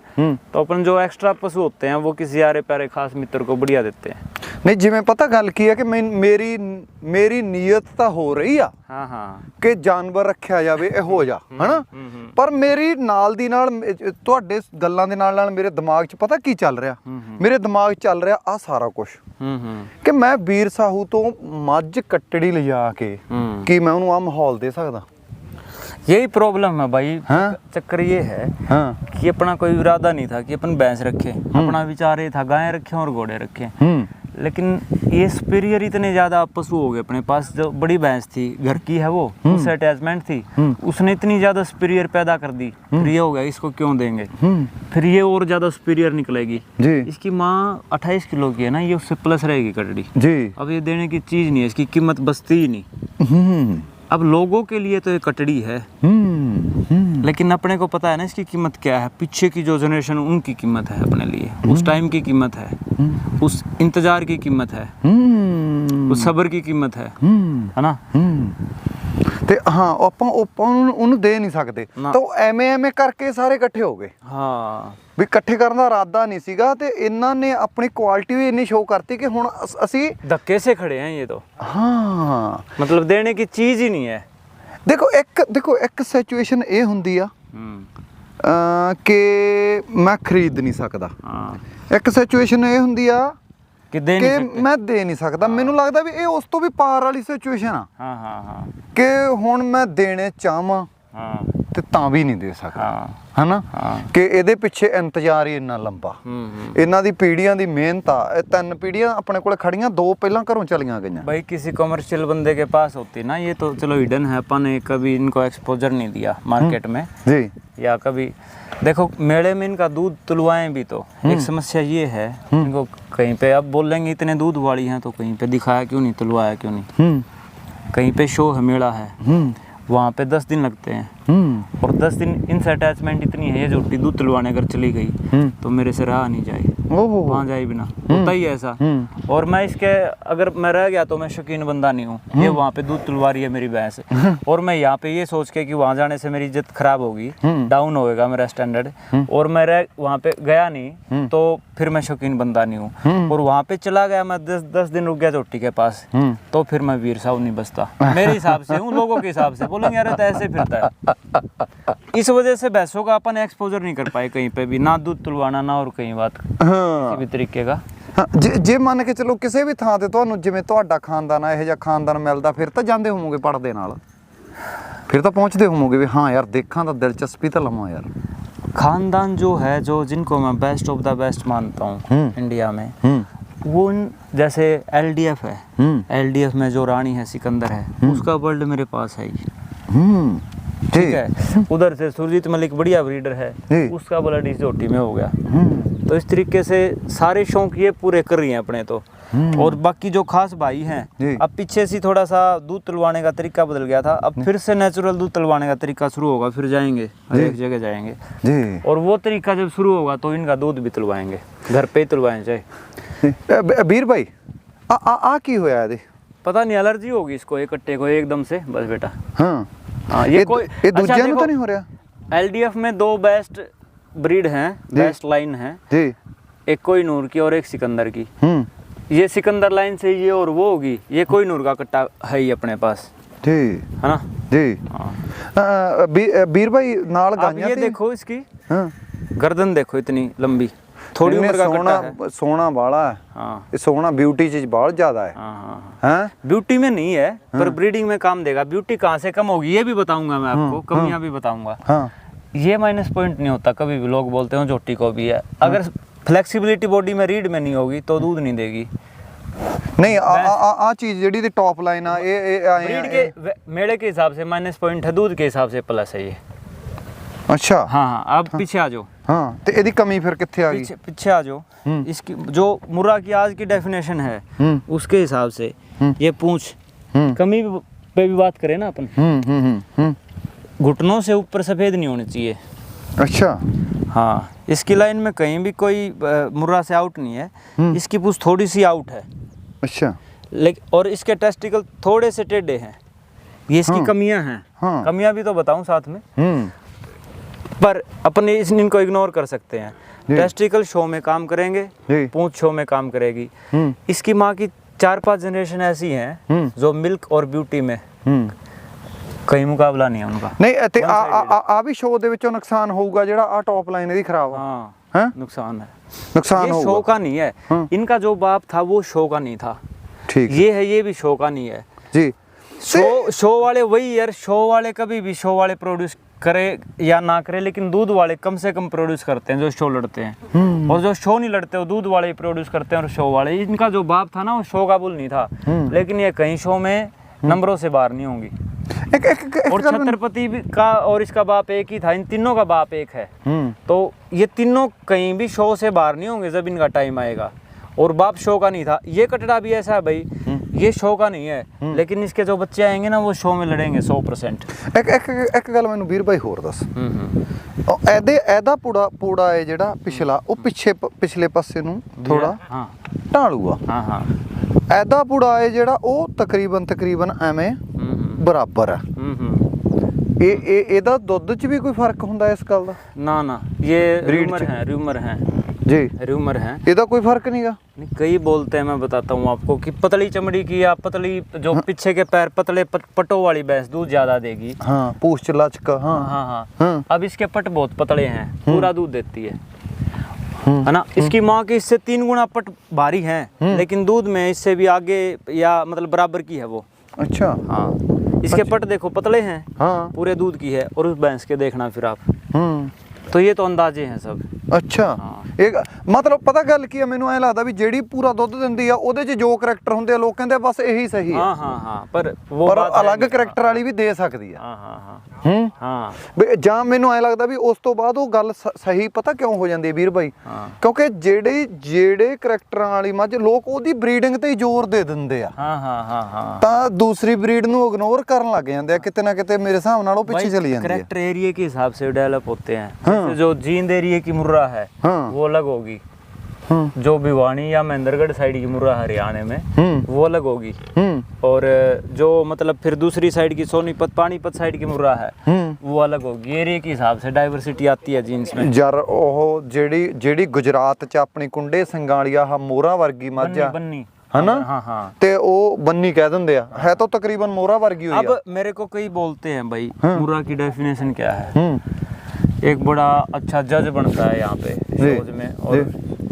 तो अपन जो एक्स्ट्रा पशु होते हैं वो किसी यारे प्यारे खास मित्र को बढ़िया देते हैं। ਨਹੀਂ ਜਿਵੇਂ ਪਤਾ ਗੱਲ ਕੀ ਹੈ ਕਿ ਮੇਰੀ ਨੀਅਤ ਤਾਂ ਹੋ ਰਹੀ ਆ हाँ हाँ ਕਿ ਜਾਨਵਰ ਰੱਖਿਆ ਜਾਵੇ, ਇਹੋ ਜਿਹਾ ਹਨਾ। ਪਰ ਮੇਰੀ ਨਾਲ ਦੀ ਨਾਲ ਤੁਹਾਡੇ ਗੱਲਾਂ ਦੇ ਨਾਲ ਮੇਰੇ ਦਿਮਾਗ 'ਚ ਪਤਾ ਕੀ ਚੱਲ ਰਿਹਾ, ਮੇਰੇ ਦਿਮਾਗ 'ਚ ਚੱਲ ਰਿਹਾ ਆ ਸਾਰਾ ਕੁਝ ਕਿ ਮੈਂ ਵੀਰ ਸਾਹੂ ਤੋਂ ਮੱਝ ਕੱਟੜੀ ਲਿਜਾ ਕੇ ਕੀ ਮੈਂ ਉਹਨੂੰ ਆ ਮਾਹੌਲ ਦੇ ਸਕਦਾ। यही प्रॉब्लम है भाई। हाँ? चक्कर ये है हाँ कि अपना कोई इरादा नहीं था कि अपन भैंस रखे, अपना विचार ये था गायें रखें और घोड़े रखें। लेकिन ये सुपीरियर इतने ज़्यादा पशु हो गए अपने पास। जो बड़ी भैंस थी घर की है वो, उससे अटैचमेंट थी, उसने इतनी ज़्यादा सुपीरियर पैदा कर दी, फिर ये हो गया इसको क्यों देंगे, फिर ये और ज़्यादा सुपीरियर निकलेगी जी इसकी माँ 28 किलो की है ना, ये उससे प्लस रहेगी कटड़ी जी। अब ये देने की चीज़ नहीं है, इसकी कीमत बचती ही नहीं। अब लोगों के लिए तो ये कटड़ी है, लेकिन अपने को पता है ना इसकी कीमत क्या है, पीछे की जो जनरेशन उनकी कीमत है अपने लिए, उस टाइम की कीमत है, उस इंतजार की कीमत है, उस सब्र की कीमत है ना। ਤੇ ਹਾਂ ਆਪਾਂ ਉਹਨੂੰ ਦੇ ਨਹੀਂ ਸਕਦੇ ਨਾ। ਤਾਂ ਉਹ ਐਵੇਂ ਕਰਕੇ ਸਾਰੇ ਇਕੱਠੇ ਹੋ ਗਏ। हाँ ਵੀ ਇਕੱਠੇ ਕਰਨ ਦਾ ਇਰਾਦਾ ਨਹੀਂ ਸੀਗਾ ਤੇ ਇਹਨਾਂ ਨੇ ਆਪਣੀ ਕੁਆਲਿਟੀ ਵੀ ਇੰਨੀ ਸ਼ੋਅ ਕਰਤੀ ਕਿ ਹੁਣ ਅਸੀਂ धक्के से खड़े हैं ये तो, ਹਾਂ मतलब देने की चीज़ ही नहीं है। ਦੇਖੋ ਇੱਕ ਸਿਚੁਏਸ਼ਨ ਇਹ ਹੁੰਦੀ ਆ ਕਿ ਮੈਂ ਖਰੀਦ ਨਹੀਂ ਸਕਦਾ, हाँ ਇੱਕ ਸਿਚੁਏਸ਼ਨ ਇਹ ਹੁੰਦੀ ਆ कि दे नहीं ਕਿ सकते। ਮੈਂ ਦੇ ਨਹੀਂ ਸਕਦਾ। ਮੈਨੂੰ ਲੱਗਦਾ ਵੀ ਇਹ ਉਸ ਤੋਂ ਵੀ ਪਾਰ ਵਾਲੀ ਸਿਚੁਏਸ਼ਨ ਆ हाँ हाँ हाँ ਕਿ ਹੁਣ ਮੈਂ ਦੇਣੇ ਚਾਹਾਂ हाँ ਤੇ ਤਾਂ ਵੀ ਨਹੀਂ ਦੇ ਸਕਦਾ, हाँ ਹਨਾ हाँ ਕਿ ਇਹਦੇ ਪਿੱਛੇ ਇੰਤਜ਼ਾਰ ਹੀ ਇੰਨਾ ਲੰਬਾ, ਇਹਨਾਂ ਦੀ ਪੀੜ੍ਹੀਆਂ ਦੀ ਮਿਹਨਤ ਆ। ਇਹ 3 ਪੀੜ੍ਹੀਆਂ ਆਪਣੇ ਕੋਲ ਖੜੀਆਂ, 2 ਪਹਿਲਾਂ घरों चलियां गईयां। भाई किसी कमर्शियल बंदे के पास होती ना, ये तो चलो हिडन है, अपन ने कभी इनको एक्सपोजर नहीं दिया मार्केट में जी या कभी। देखो मेले में इनका दूध तुलवाएं भी तो एक समस्या ये है, इनको कहीं पे अब बोलेंगे इतने दूध वाली हैं तो कहीं पे दिखाया क्यों नहीं, तुलवाया क्यों नहीं, कहीं पे शो है, मेला है, वहाँ पे 10 दिन लगते हैं और 10 दिन इनसे अटैचमेंट इतनी है, ये जो दूध तुलवाने अगर चली गई तो मेरे से रहा नहीं जाए, वहाँ जाए बिना, होता ही है ऐसा। और मैं इसके अगर मैं रह गया तो मैं शौकीन बंदा नहीं हूँ, ये वहाँ पे दूध तुलवा रही है मेरी भैंस और मैं यहाँ पे ये सोच के कि वहाँ जाने से मेरी इज्जत खराब होगी, डाउन होएगा मेरा स्टैंडर्ड, और मैं वहाँ पे गया नहीं तो फिर मैं शौकीन बंदा नहीं हूँ, और वहाँ पे चला गया मैं 10 दिन रुक गया चोटी के पास तो फिर मैं वीर साहब नहीं बचता मेरे हिसाब से, उन लोगों के हिसाब से बोलेंगे यार तो ऐसे फिरता है। इस वजह से भैंसों का अपन एक्सपोजर नहीं कर पाए कहीं पे भी, ना दूध तुलवाना ना और कहीं बात किसी भी तरीके का। ਹਾਂ ਜੇ ਮੰਨ ਕੇ ਚਲੋ ਕਿਸੇ ਵੀ ਥਾਂ ਤੇ ਤੁਹਾਨੂੰ ਜਿਵੇਂ ਤੁਹਾਡਾ ਖਾਨਦਾਨ ਆ ਇਹੋ ਜਿਹਾ ਖਾਨਦਾਨ ਮਿਲਦਾ, ਫਿਰ ਤਾਂ ਜਾਂਦੇ ਹੋਵੋਗੇ ਪੜਦੇ ਨਾਲ, ਫਿਰ ਤਾਂ ਪਹੁੰਚਦੇ ਹੋਵੋਗੇ ਵੀ ਹਾਂ ਯਾਰ ਦੇਖਾਂ ਤਾਂ दिलचस्पी ਤਾਂ लवां यार। खानदान जो है, जो जिनको मैं बेस्ट ऑफ द बेस्ट मानता हूँ इंडिया में, वो जैसे LDF है, LDF में जो रानी है सिकंदर है, उसका वर्ल्ड मेरे पास है ही, ठीक है। उधर से सुरजीत मलिक बढ़िया ब्रीडर है, उसका ब्लड इस जोटी में हो गया। तो इस तरीके से सारे शौक ये पूरे कर रही हैं अपने तो। और बाकी जो खास भाई हैं, अब पीछे से थोड़ा सा दूध तुलवाने का तरीका बदल गया था, अब फिर से नेचुरल दूध तुलवाने का तरीका शुरू होगा, फिर जाएंगे हर एक जगह जाएंगे जी। और वो तरीका जब शुरू होगा तो इनका दूध भी तुलवाएंगे, घर पे ही तुलवाएं चाहे। ਵੀਰ ਭਾਈ ਆ ਕੀ ਹੋਇਆ ਇਹਦੇ? पता नहीं एलर्जी होगी इसको, एक कट्टे को एकदम से बस बेटा। हाँ हाँ ये कोई ਇਹ ਦੂਜਿਆਂ ਨੂੰ ਤਾਂ ਨਹੀਂ ਹੋ ਰਿਹਾ? LDF में 2 बेस्ट ब्रीड हैं, बेस्ट लाइन है जी, एक कोई नूर की और एक सिकंदर की। ये सिकंदर लाइन से ये और वो होगी, ये कोई नूर का कट्टा है ही अपने पास, जी है ना जी। हाँ। ਵੀਰ ਭਾਈ ਨਾਲ आप ਗਾਈਆਂ ये ਤੇ देखो इसकी हाँ गर्दन देखो इतनी लंबी, थोड़ी उम्र का कट्टा है। सोना वाला है, हाँ ये सोना ब्यूटी चीज बहुत ज्यादा है। हाँ हाँ हैं? ब्यूटी में नहीं है पर ब्रीडिंग में काम देगा। ब्यूटी कहाँ से कम होगी ये भी बताऊंगा मैं आपको, कमियां भी बताऊंगा। हाँ ये माइनस पॉइंट नहीं होता कभी भी, लोग बोलते हैं जोटी को भी है, अगर फ्लेक्सिबिलिटी बॉडी में रीड में नहीं होगी तो दूध नहीं देगी। नहीं आ चीज जेडी दी टॉप लाइन आ ये आए ब्रीड के मेड़े के हिसाब से माइनस पॉइंट है, दूध के हिसाब से प्लस है ये। अच्छा हाँ हाँ आप पीछे आ जाओ। हाँ तो ਇਹਦੀ कमी फिर कित्थे आ गई? पीछे आ जाओ। इसकी जो मुर्रा की आज की डेफिनेशन है उसके हिसाब से ये पूंछ कमी पे भी बात करें ना अपन, घुटनों से ऊपर सफ़ेद नहीं होनी चाहिए। अच्छा हाँ इसकी लाइन में कहीं भी कोई मुर्रा से आउट नहीं है, इसकी पूंछ थोड़ी सी आउट है। अच्छा लेकिन और इसके टेस्टिकल थोड़े से टेढ़े हैं, ये इसकी कमियां हैं। हाँ। कमियां भी तो बताऊं साथ में, पर अपने इनको इग्नोर कर सकते हैं। टेस्टिकल शो में काम करेंगे, पूंछ शो में काम करेगी। इसकी माँ की 4-5 जनरेशन ऐसी हैं जो मिल्क और ब्यूटी में कहीं मुकाबला नहीं है उनका। नहीं ते आ भी शो दे विचों नुकसान होगा जेड़ा आ टॉप लाइन ਇਹਦੀ खराब हाँ है, नुकसान है, नुकसान ये होगा। शो का नहीं है। इनका जो बाप था वो शो का नहीं था, ठीक ये है ये भी शो का नहीं है जी। शो वाले वही यार, शो वाले कभी भी शो वाले प्रोड्यूस करे या ना करे, लेकिन दूध वाले कम से कम प्रोड्यूस करते हैं जो शो लड़ते हैं, और जो शो नहीं लड़ते वो दूध वाले प्रोड्यूस करते हैं। और शो वाले, इनका जो बाप था ना वो शो का बुल नहीं था, लेकिन ये कहीं शो में नंबरों से बाहर नहीं होंगी। और छत्रपति का और इसका बाप एक ही था, इन तीनों का बाप एक है। तो ये तीनों कहीं भी शो से बाहर नहीं होंगे जब इनका टाइम आएगा। और बाप शो का नहीं था। ये कटड़ा भी ऐसा है भाई, ये शो का नहीं है, लेकिन इसके जो बच्चे आएंगे ना वो शो में लड़ेंगे 100%। एक गल मैनू ਵੀਰ भाई होर दस, ਇਹਦਾ ਪੂੜਾ ਹੈ ਜਿਹੜਾ ਪਿਛਲਾ ਉਹ ਪਿਛਲੇ ਪਾਸੇ ਨੂੰ ਥੋੜਾ ਢਾਲੂਗਾ। ਹਾਂ ਇਹਦਾ ਪੂੜਾ ਹੈ ਜਿਹੜਾ ਉਹ ਤਕਰੀਬਨ ਐਵੇਂ ਬਰਾਬਰ ਹੈ। ਇਹਦਾ ਦੁੱਧ 'ਚ ਵੀ ਕੋਈ ਫਰਕ ਹੁੰਦਾ ਇਸ ਗੱਲ ਦਾ? ना ये रूमर है जी, रूमर है। ਇਹਦਾ ਕੋਈ ਫਰਕ ਨਹੀਂਗਾ? कई बोलते हैं, मैं बताता हूँ आपको कि पतली चमड़ी की या पतली जो पीछे के पैर पतले पटों वाली भैंस दूध ज्यादा देगी। हाँ, पूछ लचका। हाँ। अब इसके पट बहुत पतले हैं, पूरा दूध देती है ना। इसकी माँ की इससे 3 गुना पट भारी है, लेकिन दूध में इससे भी आगे या मतलब बराबर की है वो। अच्छा। हाँ, इसके पट देखो पतले हैं। हाँ, पूरे दूध की है। और उस भैंस के देखना फिर आप, तो ये तो अंदाजे हैं सब। ਅੱਛਾ। ਇਹ ਮਤਲਬ ਪਤਾ ਗੱਲ ਕੀ ਆ, ਮੈਨੂੰ ਐ ਲੱਗਦਾ ਵੀ ਜਿਹੜੀ ਪੂਰਾ ਦੁੱਧ ਦਿੰਦੀ ਆ ਉਹਦੇ 'ਚ ਜੋ ਕਰੈਕਟਰ ਹੁੰਦੇ ਆ ਲੋਕ ਕਹਿੰਦੇ ਬਸ ਇਹੀ ਸਹੀ ਆ। ਹਾਂ ਪਰ ਉਹ ਪਰ ਅਲੱਗ ਕਰੈਕਟਰ ਵਾਲੀ ਵੀ ਦੇ ਸਕਦੀ ਆ। ਹਾਂ ਵੀ ਜਾਂ ਮੈਨੂੰ ਐ ਲੱਗਦਾ ਵੀ ਉਸ ਤੋਂ ਬਾਅਦ ਉਹ ਗੱਲ ਸਹੀ ਪਤਾ ਕਿਉਂ ਹੋ ਜਾਂਦੀ ਹੈ ਵੀਰ ਭਾਈ, ਕਿਉਂਕਿ ਜਿਹੜੇ ਕਰੈਕਟਰਾਂ ਵਾਲੀ ਮੱਝ ਲੋਕ ਉਹਦੀ ਬਰੀਡਿੰਗ ਤੇ ਹੀ ਜ਼ੋਰ ਦੇ ਦਿੰਦੇ ਆ। ਹਾਂ ਤਾਂ ਦੂਸਰੀ ਬਰੀਡ ਨੂੰ ਇਗਨੋਰ ਕਰਨ ਲੱਗ ਜਾਂਦੇ ਆ ਕਿਤੇ ਨਾ ਕਿਤੇ। ਮੇਰੇ ਹਿਸਾਬ ਨਾਲ ਉਹ ਪਿੱਛੇ ਚਲੀ ਜਾਂਦੀ ਹੈ। करैक्टर एरिया के हिसाब से डेवलप होते हैं। जैसे जो जींद एरिया की मुर्रा है वो अलग होगी, जो भिवानी या महेंद्रगढ़ साइड की मुर्रा हरियाणा में वो अलग होगी, और जो मतलब फिर दूसरी साइड की सोनीपत पानीपत साइड की मुर्रा है वो अलग होगी। एरिया के हिसाब से डाइवर्सिटी आती है जीन्स में। ਯਾਰ ਉਹ ਜਿਹੜੀ ਗੁਜਰਾਤ 'ਚ ਆਪਣੀ ਕੁੰਡੇ ਸਿੰਘਾਂ ਵਾਲੀ ਆਹ ਮੋਹਰਾ ਵਰਗੀ ਮੱਝ ਆ बन्नी है ना, हाँ ਤੇ ਉਹ ਬੰਨੀ ਕਹਿ ਦਿੰਦੇ ਆ, ਹੈ ਤਾਂ ਤਕਰੀਬਨ ਮੋਹਰਾ ਵਰਗੀ ਹੋਈ ਆ। अब मेरे को कई बोलते हैं भाई मुर्रा की डेफिनेशन क्या है। एक बड़ा अच्छा जज बनता है यहाँ पे शोज में, और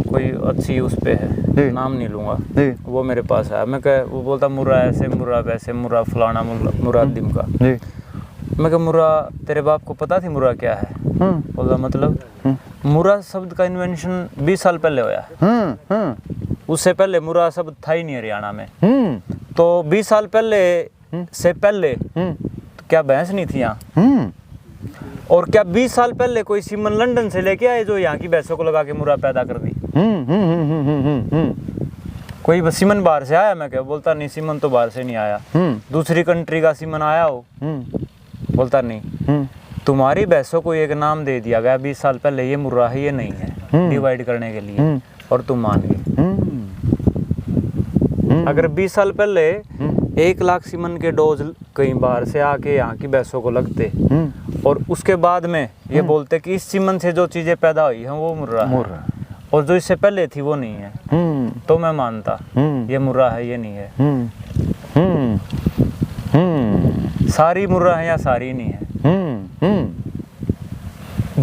कोई अच्छी उस पे है, नाम नहीं लूंगा, वो मेरे पास है। मैं कह वो बोलता मुर्रा ऐसे मुर्रा वैसे मुर्रा फलाना मुर्रा दिमका। मैं कह मुर्रा तेरे बाप को पता थी मुर्रा क्या है? बोला मतलब मुर्रा शब्द का इन्वेंशन 20 साल पहले हुआ। उससे पहले मुर्रा शब्द था ही नहीं हरियाणा में। तो 20 साल पहले से पहले तो क्या भैंस नहीं थी यहाँ? और क्या 20 साल पहले कोई सीमन लंदन से लेके आए जो यहाँ की भैंसों को लगा के मुर्रा पैदा कर दी? कोई सीमन बाहर से आया? मैं क्या बोलता नहीं, सीमन तो बाहर से नहीं आया। दूसरी कंट्री का सीमन आया हो? बोलता नहीं। तुम्हारी भैंसों को एक नाम दे दिया गया 20 साल पहले, ये मुर्रा है ये नहीं है, डिवाइड करने के लिए, और तुम मान गए। अगर 20 साल पहले 1 लाख सीमन के डोज कहीं बाहर से आके यहाँ की भैंसों को लगते, और उसके बाद में ये बोलते कि इस सीमन से जो चीजें पैदा हुई हैं वो मुर्रा है, और जो इससे पहले थी वो नहीं है, तो मैं मानता ये मुर्रा है ये नहीं है। सारी मुर्रा है या सारी नहीं है।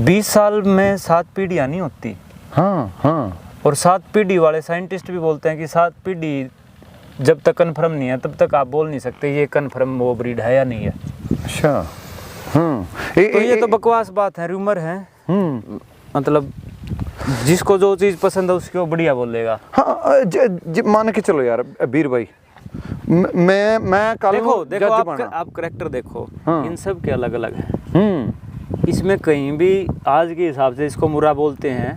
20 साल में 7 पीढ़ियां नहीं होती। और 7 पीढ़ी वाले साइंटिस्ट भी बोलते हैं कि 7 पीढ़ी जब तक कन्फर्म नहीं है तब तक आप बोल नहीं सकते ये कन्फर्म वो ब्रीड है या नहीं है। अच्छा। तो ये तो बकवास बात है, रूमर है। मतलब जिसको जो चीज पसंद है उसको बढ़िया बोलेगा। हाँ, मान के चलो यार वीर भाई, मैं कल देखो आप करैक्टर देखो, इन सब के अलग अलग हैं। इसमें कहीं भी आज के हिसाब से इसको मुर्रा बोलते हैं,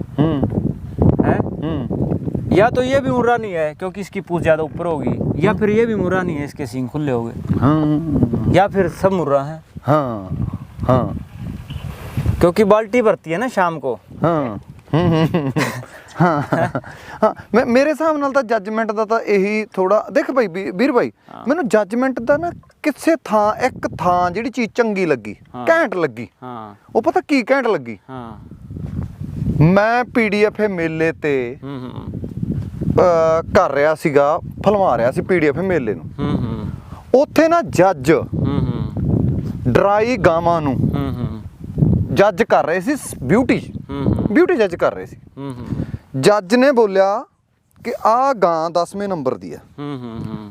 या तो ये भी मुर्रा नहीं है क्योंकि इसकी पूंछ ज्यादा ऊपर होगी, या फिर ये भी मुर्रा नहीं है इसके सींग खुले हो गए, या फिर सब मुर्रा है। क्योंकि बाल्टी भरती है ना शाम को। ਮੇਰੇ ਹਿਸਾਬ ਨਾਲ ਤਾਂ ਜੱਜਮੈਂਟ ਦਾ ਤਾਂ ਇਹੀ ਥੋੜਾ ਦੇਖ ਭਾਈ ਵੀਰ ਭਾਈ, ਮੈਨੂੰ ਜੱਜਮੈਂਟ ਦਾ ਨਾ ਕਿਸੇ ਥਾਂ ਇੱਕ ਥਾਂ ਜਿਹੜੀ ਚੀਜ਼ ਚੰਗੀ ਲੱਗੀ, ਘੈਂਟ ਲੱਗੀ, ਉਹ ਪਤਾ ਕੀ ਘੈਂਟ ਲੱਗੀ? ਮੈਂ ਪੀਡੀਐਫ ਮੇਲੇ ਤੇ ਕਰ ਰਿਹਾ ਸੀਗਾ, ਫਿਲਮਾ ਰਿਹਾ ਸੀ ਪੀਡੀਐਫ ਮੇਲੇ ਨੂੰ। ਉੱਥੇ ਨਾ ਜੱਜ ਡਰਾਈ ਗਾਵਾਂ ਨੂੰ ਜੱਜ ਕਰ ਰਹੇ ਸੀ, ਬਿਊਟੀ ਜੱਜ ਕਰ ਰਹੇ ਸੀ। ਜੱਜ ਨੇ ਬੋਲਿਆ ਕਿ ਆਹ ਗਾਂ 10ਵੇਂ ਨੰਬਰ ਦੀ ਆ।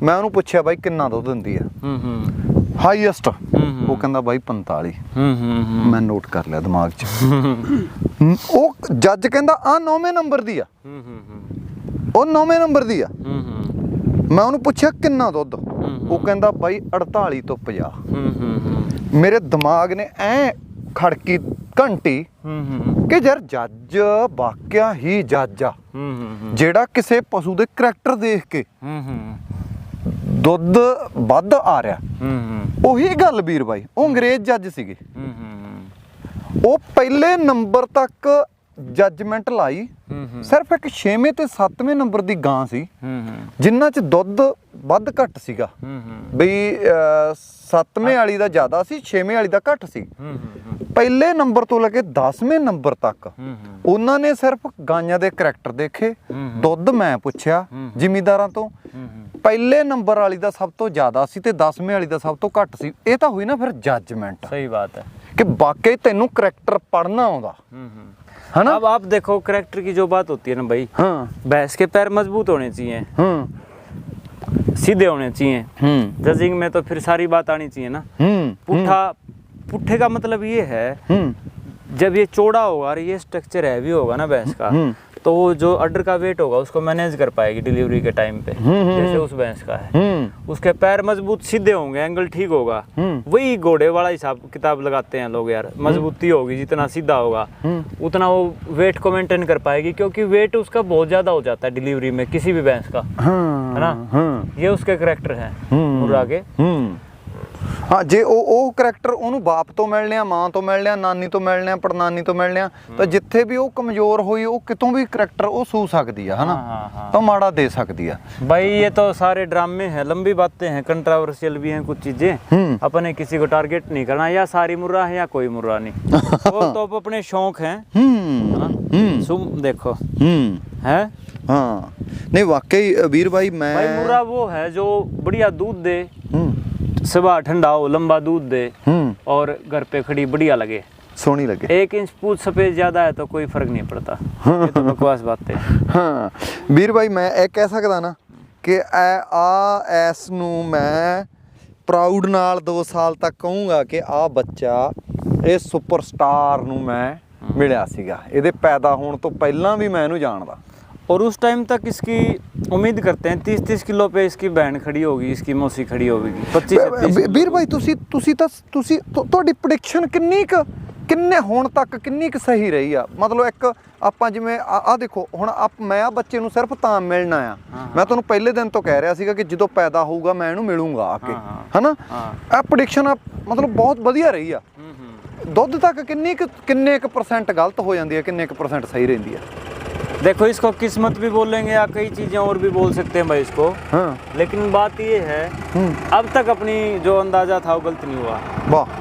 ਮੈਂ ਉਹਨੂੰ ਪੁੱਛਿਆ ਬਾਈ ਕਿੰਨਾ ਦੁੱਧ ਦਿੰਦੀ ਆ? ਹਾਈਐਸਟ ਉਹ ਕਹਿੰਦਾ ਬਾਈ 45। ਮੈਂ ਨੋਟ ਕਰ ਲਿਆ ਦਿਮਾਗ 'ਚ। ਉਹ ਜੱਜ ਕਹਿੰਦਾ ਆ 9ਵੇਂ ਨੰਬਰ ਦੀ ਆ, ਉਹ 9ਵੇਂ ਨੰਬਰ ਦੀ ਆ। ਮੈਂ ਉਹਨੂੰ ਪੁੱਛਿਆ ਕਿੰਨਾ ਦੁੱਧ, ਉਹ ਕਹਿੰਦਾ ਬਾਈ 48 ਤੋਂ 50। ਮੇਰੇ ਦਿਮਾਗ ਨੇ ਐ ਖੜਕੀ ਘੰਟੀ ਕਿ ਯਾਰ ਜੱਜ ਵਾਕਿਆ ਹੀ ਜੱਜ ਆ ਜਿਹੜਾ ਕਿਸੇ ਪਸ਼ੂ ਦੇ ਕਰੈਕਟਰ ਦੇਖ ਕੇ ਦੁੱਧ ਵੱਧ ਆ ਰਿਹਾ। ਉਹੀ ਗੱਲ ਵੀਰ ਬਾਈ, ਉਹ ਅੰਗਰੇਜ਼ ਜੱਜ ਸੀਗੇ, ਉਹ ਪਹਿਲੇ ਨੰਬਰ ਤੱਕ ਜੱਜਮੈਂਟ ਲਾਈ। ਸਿਰਫ ਇੱਕ 6ਵੇਂ ਤੇ 7ਵੇਂ ਨੰਬਰ ਦੀ ਗਾਂ ਸੀ ਜਿਨ੍ਹਾਂ 'ਚ ਦੁੱਧ ਵੱਧ ਘੱਟ ਸੀਗਾ, ਬਈ 7ਵੇਂ ਵਾਲੀ ਦਾ ਜ਼ਿਆਦਾ ਸੀ, 6ਵੇਂ ਵਾਲੀ ਦਾ ਘੱਟ ਸੀ। ਪਹਿਲੇ ਨੰਬਰ ਤੋਂ ਲੈ ਕੇ 10ਵੇਂ ਨੰਬਰ ਤੱਕ ਉਹਨਾਂ ਨੇ ਸਿਰਫ ਗਾਈਆਂ ਦੇ ਕਰੈਕਟਰ ਦੇਖੇ। ਦੁੱਧ ਮੈਂ ਪੁੱਛਿਆ ਜ਼ਿਮੀਂਦਾਰਾਂ ਤੋਂ, ਪਹਿਲੇ ਨੰਬਰ ਵਾਲੀ ਦਾ ਸਭ ਤੋਂ ਜ਼ਿਆਦਾ ਸੀ ਤੇ 10ਵੇਂ ਵਾਲੀ ਦਾ ਸਭ ਤੋਂ ਘੱਟ ਸੀ। ਇਹ ਤਾਂ ਹੋਈ ਨਾ ਫਿਰ ਜੱਜਮੈਂਟ। सही बात है कि वाकई तेनू करैक्टर पढ़ना आउंदा है ना। अब आप देखो करैक्टर की जो बात होती है ना भाई, हाँ भैंस के पैर मजबूत होने चाहिए, सीधे होने चाहिए। जजिंग में तो फिर सारी बात आनी चाहिए ना। पुट्ठे का मतलब ये है जब ये चौड़ा होगा और ये स्ट्रक्चर हैवी होगा ना भैंस का, तो वो जो अडर का वेट होगा उसको मैनेज कर पाएगी डिलीवरी के टाइम पे, जैसे उस भैंस का है। उसके पैर मजबूत सीधे होंगे, एंगल ठीक होगा, वही घोड़े वाला हिसाब किताब लगाते हैं लोग यार। मजबूती होगी, जितना सीधा होगा उतना वो वेट को मेंटेन कर पाएगी, क्योंकि वेट उसका बहुत ज्यादा हो जाता है डिलीवरी में किसी भी भैंस का, है ना। ये उसके करैक्टर हैं मुर्रा के। हाँ जे ਉਹ ਕਰੈਕਟਰ ਉਹਨੂੰ ਬਾਪ ਤੋਂ ਮਿਲ ਲਿਆ, ਮਾਂ ਤੋਂ ਮਿਲ ਲਿਆ, ਨਾਨੀ ਤੋਂ ਮਿਲ ਲਿਆ, ਪੜਨਾਨੀ ਤੋਂ ਮਿਲ ਲਿਆ, ਤਾਂ ਜਿੱਥੇ ਵੀ ਉਹ ਕਮਜ਼ੋਰ ਹੋਈ ਉਹ ਕਿਤੋਂ ਵੀ ਕਰੈਕਟਰ ਉਹ ਸੂ ਸਕਦੀ ਆ, ਹਨਾ, ਤਾਂ ਮਾੜਾ ਦੇ ਸਕਦੀ ਆ। भाई ये तो सारे ड्रामे हैं, लंबी बातें हैं, कंट्रोवर्शियल भी हैं कुछ चीजें। अपने किसी को टारगेट नहीं करना, या सारी मुर्रा है या कोई मुर्रा नहीं, वो तो अपने शौक हैं। सुन देखो है। हाँ नहीं वाकई वीर भाई मैं भाई मुर्रा वो है जो बढ़िया दूध दे, सुबह ठंडा हो, लंबा दूध दे और घर पे खड़ी बढ़िया लगे, सोहनी लगे। 1 इंच पूछ सफेद ज्यादा है तो कोई फर्क नहीं पड़ता। ये तो बकवास बातें हैं। हाँ ਵੀਰ ਭਾਈ ਮੈਂ ਇਹ ਕਹਿ ਸਕਦਾ ਨਾ ਕਿ ਇਸ ਨੂੰ ਮੈਂ ਪ੍ਰਾਊਡ ਨਾਲ 2 ਸਾਲ ਤੱਕ ਕਹੂੰਗਾ ਕਿ ਆ ਬੱਚਾ ਇਹ ਸੁਪਰਸਟਾਰ ਨੂੰ ਮੈਂ ਮਿਲਿਆ ਸੀਗਾ। ਇਹਦੇ ਪੈਦਾ ਹੋਣ ਤੋਂ ਪਹਿਲਾਂ ਵੀ ਮੈਂ ਇਹਨੂੰ ਜਾਣਦਾ। और उस टाइम तक इसकी उम्मीद करते हैं 30-30 किलो पे इसकी बहन खड़ी होगी, इसकी मौसी खड़ी होगी 25 से 30। ਵੀਰ ਭਾਈ ਤੁਸੀਂ ਤੁਹਾਡੀ ਪ੍ਰੈਡਿਕਸ਼ਨ ਕਿੰਨੇ ਹੁਣ ਤੱਕ ਕਿੰਨੀ ਕੁ ਸਹੀ ਰਹੀ ਆ? ਮਤਲਬ ਇੱਕ ਆਪਾਂ ਜਿਵੇਂ ਆ ਦੇਖੋ ਹੁਣ ਮੈਂ ਆ ਬੱਚੇ ਨੂੰ ਸਿਰਫ ਤਾਂ ਮਿਲਣਾ ਆ, ਮੈਂ ਤੁਹਾਨੂੰ ਪਹਿਲੇ ਦਿਨ ਤੋਂ ਕਹਿ ਰਿਹਾ ਸੀਗਾ ਕਿ ਜਦੋਂ ਪੈਦਾ ਹੋਊਗਾ ਮੈਂ ਇਹਨੂੰ ਮਿਲੂੰਗਾ ਆ ਕੇ, ਹਨਾ। ਇਹ ਪ੍ਰੈਡਿਕਸ਼ਨ ਮਤਲਬ ਬਹੁਤ ਵਧੀਆ ਰਹੀ ਆ। ਦੁੱਧ ਤੱਕ ਕਿੰਨੇ ਕੁ % ਗਲਤ ਹੋ ਜਾਂਦੀ ਹੈ, ਕਿੰਨੇ ਕੁ % ਸਹੀ ਰਹਿੰਦੀ ਆ? देखो इसको किस्मत भी बोलेंगे या कई चीजें और भी बोल सकते हैं भाई इसको। लेकिन बात ये है अब तक अपनी जो अंदाजा था वो गलत नहीं हुआ। वाह।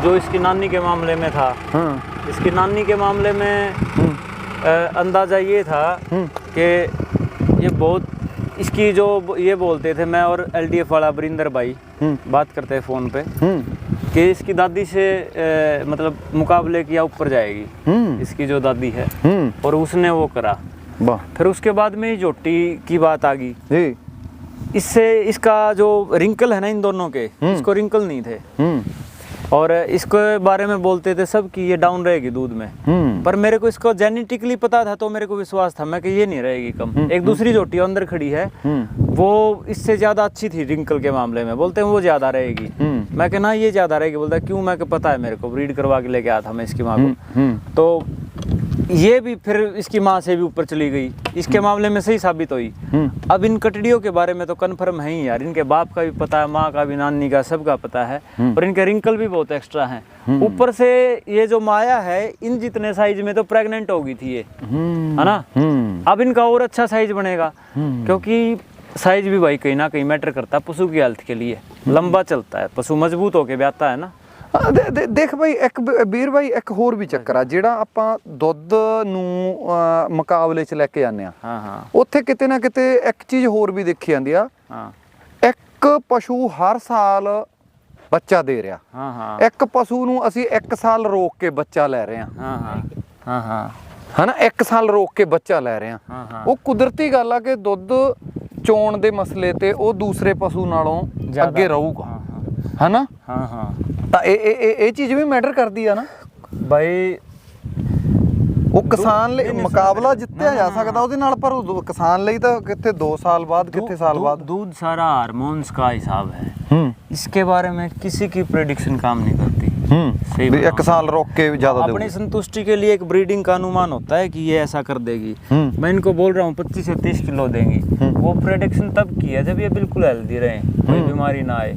जो इसकी नानी के मामले में था, इसकी नानी के मामले में अंदाजा ये था कि ये बहुत इसकी जो ये बोलते थे, मैं और LDF वाला बरिंदर भाई बात करते हैं फ़ोन पे कि इसकी दादी से मतलब मुकाबले किया ऊपर जाएगी इसकी जो दादी है, और उसने वो करा। फिर उसके बाद में जोटी की बात आ गई। इससे इसका जो रिंकल है ना इन दोनों के, इसको रिंकल नहीं थे और इसके बारे में बोलते थे सब कि ये डाउन रहेगी दूध में, पर मेरे को इसको जेनेटिकली पता था तो मेरे को विश्वास था मैं कि ये नहीं रहेगी कम। एक दूसरी जोटी अंदर खड़ी है वो इससे ज्यादा अच्छी थी रिंकल के मामले में, बोलते हैं वो ज्यादा रहेगी। मैं कहना ये ज्यादा रहेगी, बोलता है क्यों, मैं कि पता है मेरे को, ब्रीड करवा के लेके आया था मैं इसकी माँ को। तो ये भी फिर इसकी माँ से भी ऊपर चली गई, इसके मामले में सही साबित हुई। अब इन कटड़ियों के बारे में तो कन्फर्म है ही यार, इनके बाप का भी पता है, माँ का भी, नानी का, सबका पता है, और इनके रिंकल भी बहुत एक्स्ट्रा हैं। ऊपर से ये जो माया है इन जितने साइज में तो प्रेग्नेंट होगी थी ये, है ना। अब इनका और अच्छा साइज बनेगा, क्योंकि साइज भी भाई कहीं ना कहीं मैटर करता है पशु की हेल्थ के लिए। लंबा चलता है पशु, मजबूत होके ब्याता है ना। ਦੇਖ ਬਾਈ ਇੱਕ ਵੀਰ ਬਾਈ ਇੱਕ ਹੋਰ ਵੀ ਚੱਕਰ ਆ ਜਿਹੜਾ ਆਪਾਂ ਦੁੱਧ ਨੂੰ ਮੁਕਾਬਲੇ 'ਚ ਲੈ ਕੇ ਜਾਂਦੇ ਆ, ਉੱਥੇ ਕਿਤੇ ਨਾ ਕਿਤੇ ਇੱਕ ਚੀਜ਼ ਹੋਰ ਵੀ ਦੇਖੀ ਜਾਂਦੀ ਆ। ਇੱਕ ਪਸ਼ੂ ਹਰ ਸਾਲ ਬੱਚਾ ਦੇ ਰਿਹਾ, ਇੱਕ ਪਸ਼ੂ ਨੂੰ ਅਸੀਂ 1 ਸਾਲ ਰੋਕ ਕੇ ਬੱਚਾ ਲੈ ਰਹੇ ਆ, ਹਨਾ, 1 ਸਾਲ ਰੋਕ ਕੇ ਬੱਚਾ ਲੈ ਰਹੇ ਆ। ਉਹ ਕੁਦਰਤੀ ਗੱਲ ਆ ਕਿ ਦੁੱਧ ਚੋਣ ਦੇ ਮਸਲੇ ਤੇ ਉਹ ਦੂਸਰੇ ਪਸ਼ੂ ਨਾਲੋਂ ਅੱਗੇ ਰਹੂਗਾ, है ना। हाँ हाँ ਤਾਂ ਇਹ ਚੀਜ਼ ਵੀ ਮੈਟਰ ਕਰਦੀ ਆ ਨਾ भाई। ਉਹ ਕਿਸਾਨ ਲਈ ਮੁਕਾਬਲਾ ਜਿੱਤਿਆ ਜਾ ਸਕਦਾ ਉਹਦੇ ਨਾਲ, ਪਰ ਉਹ ਕਿਸਾਨ ਲਈ ਤਾਂ ਕਿੱਥੇ 2 ਸਾਲ ਬਾਅਦ ਕਿੱਥੇ साल बाद। दूध सारा हार्मोन्स का हिसाब है, इसके बारे में किसी की प्रेडिक्शन काम नहीं करती। सही भी 1 साल रोक के ज्यादा अपनी संतुष्टि के लिए एक ब्रीडिंग का अनुमान होता है कि ये ऐसा कर देगी। मैं इनको बोल रहा हूँ 25 से 30 किलो देंगी, वो प्रेडिक्शन तब की है जब ये बिल्कुल हेल्दी रहे, कोई बीमारी ना आए,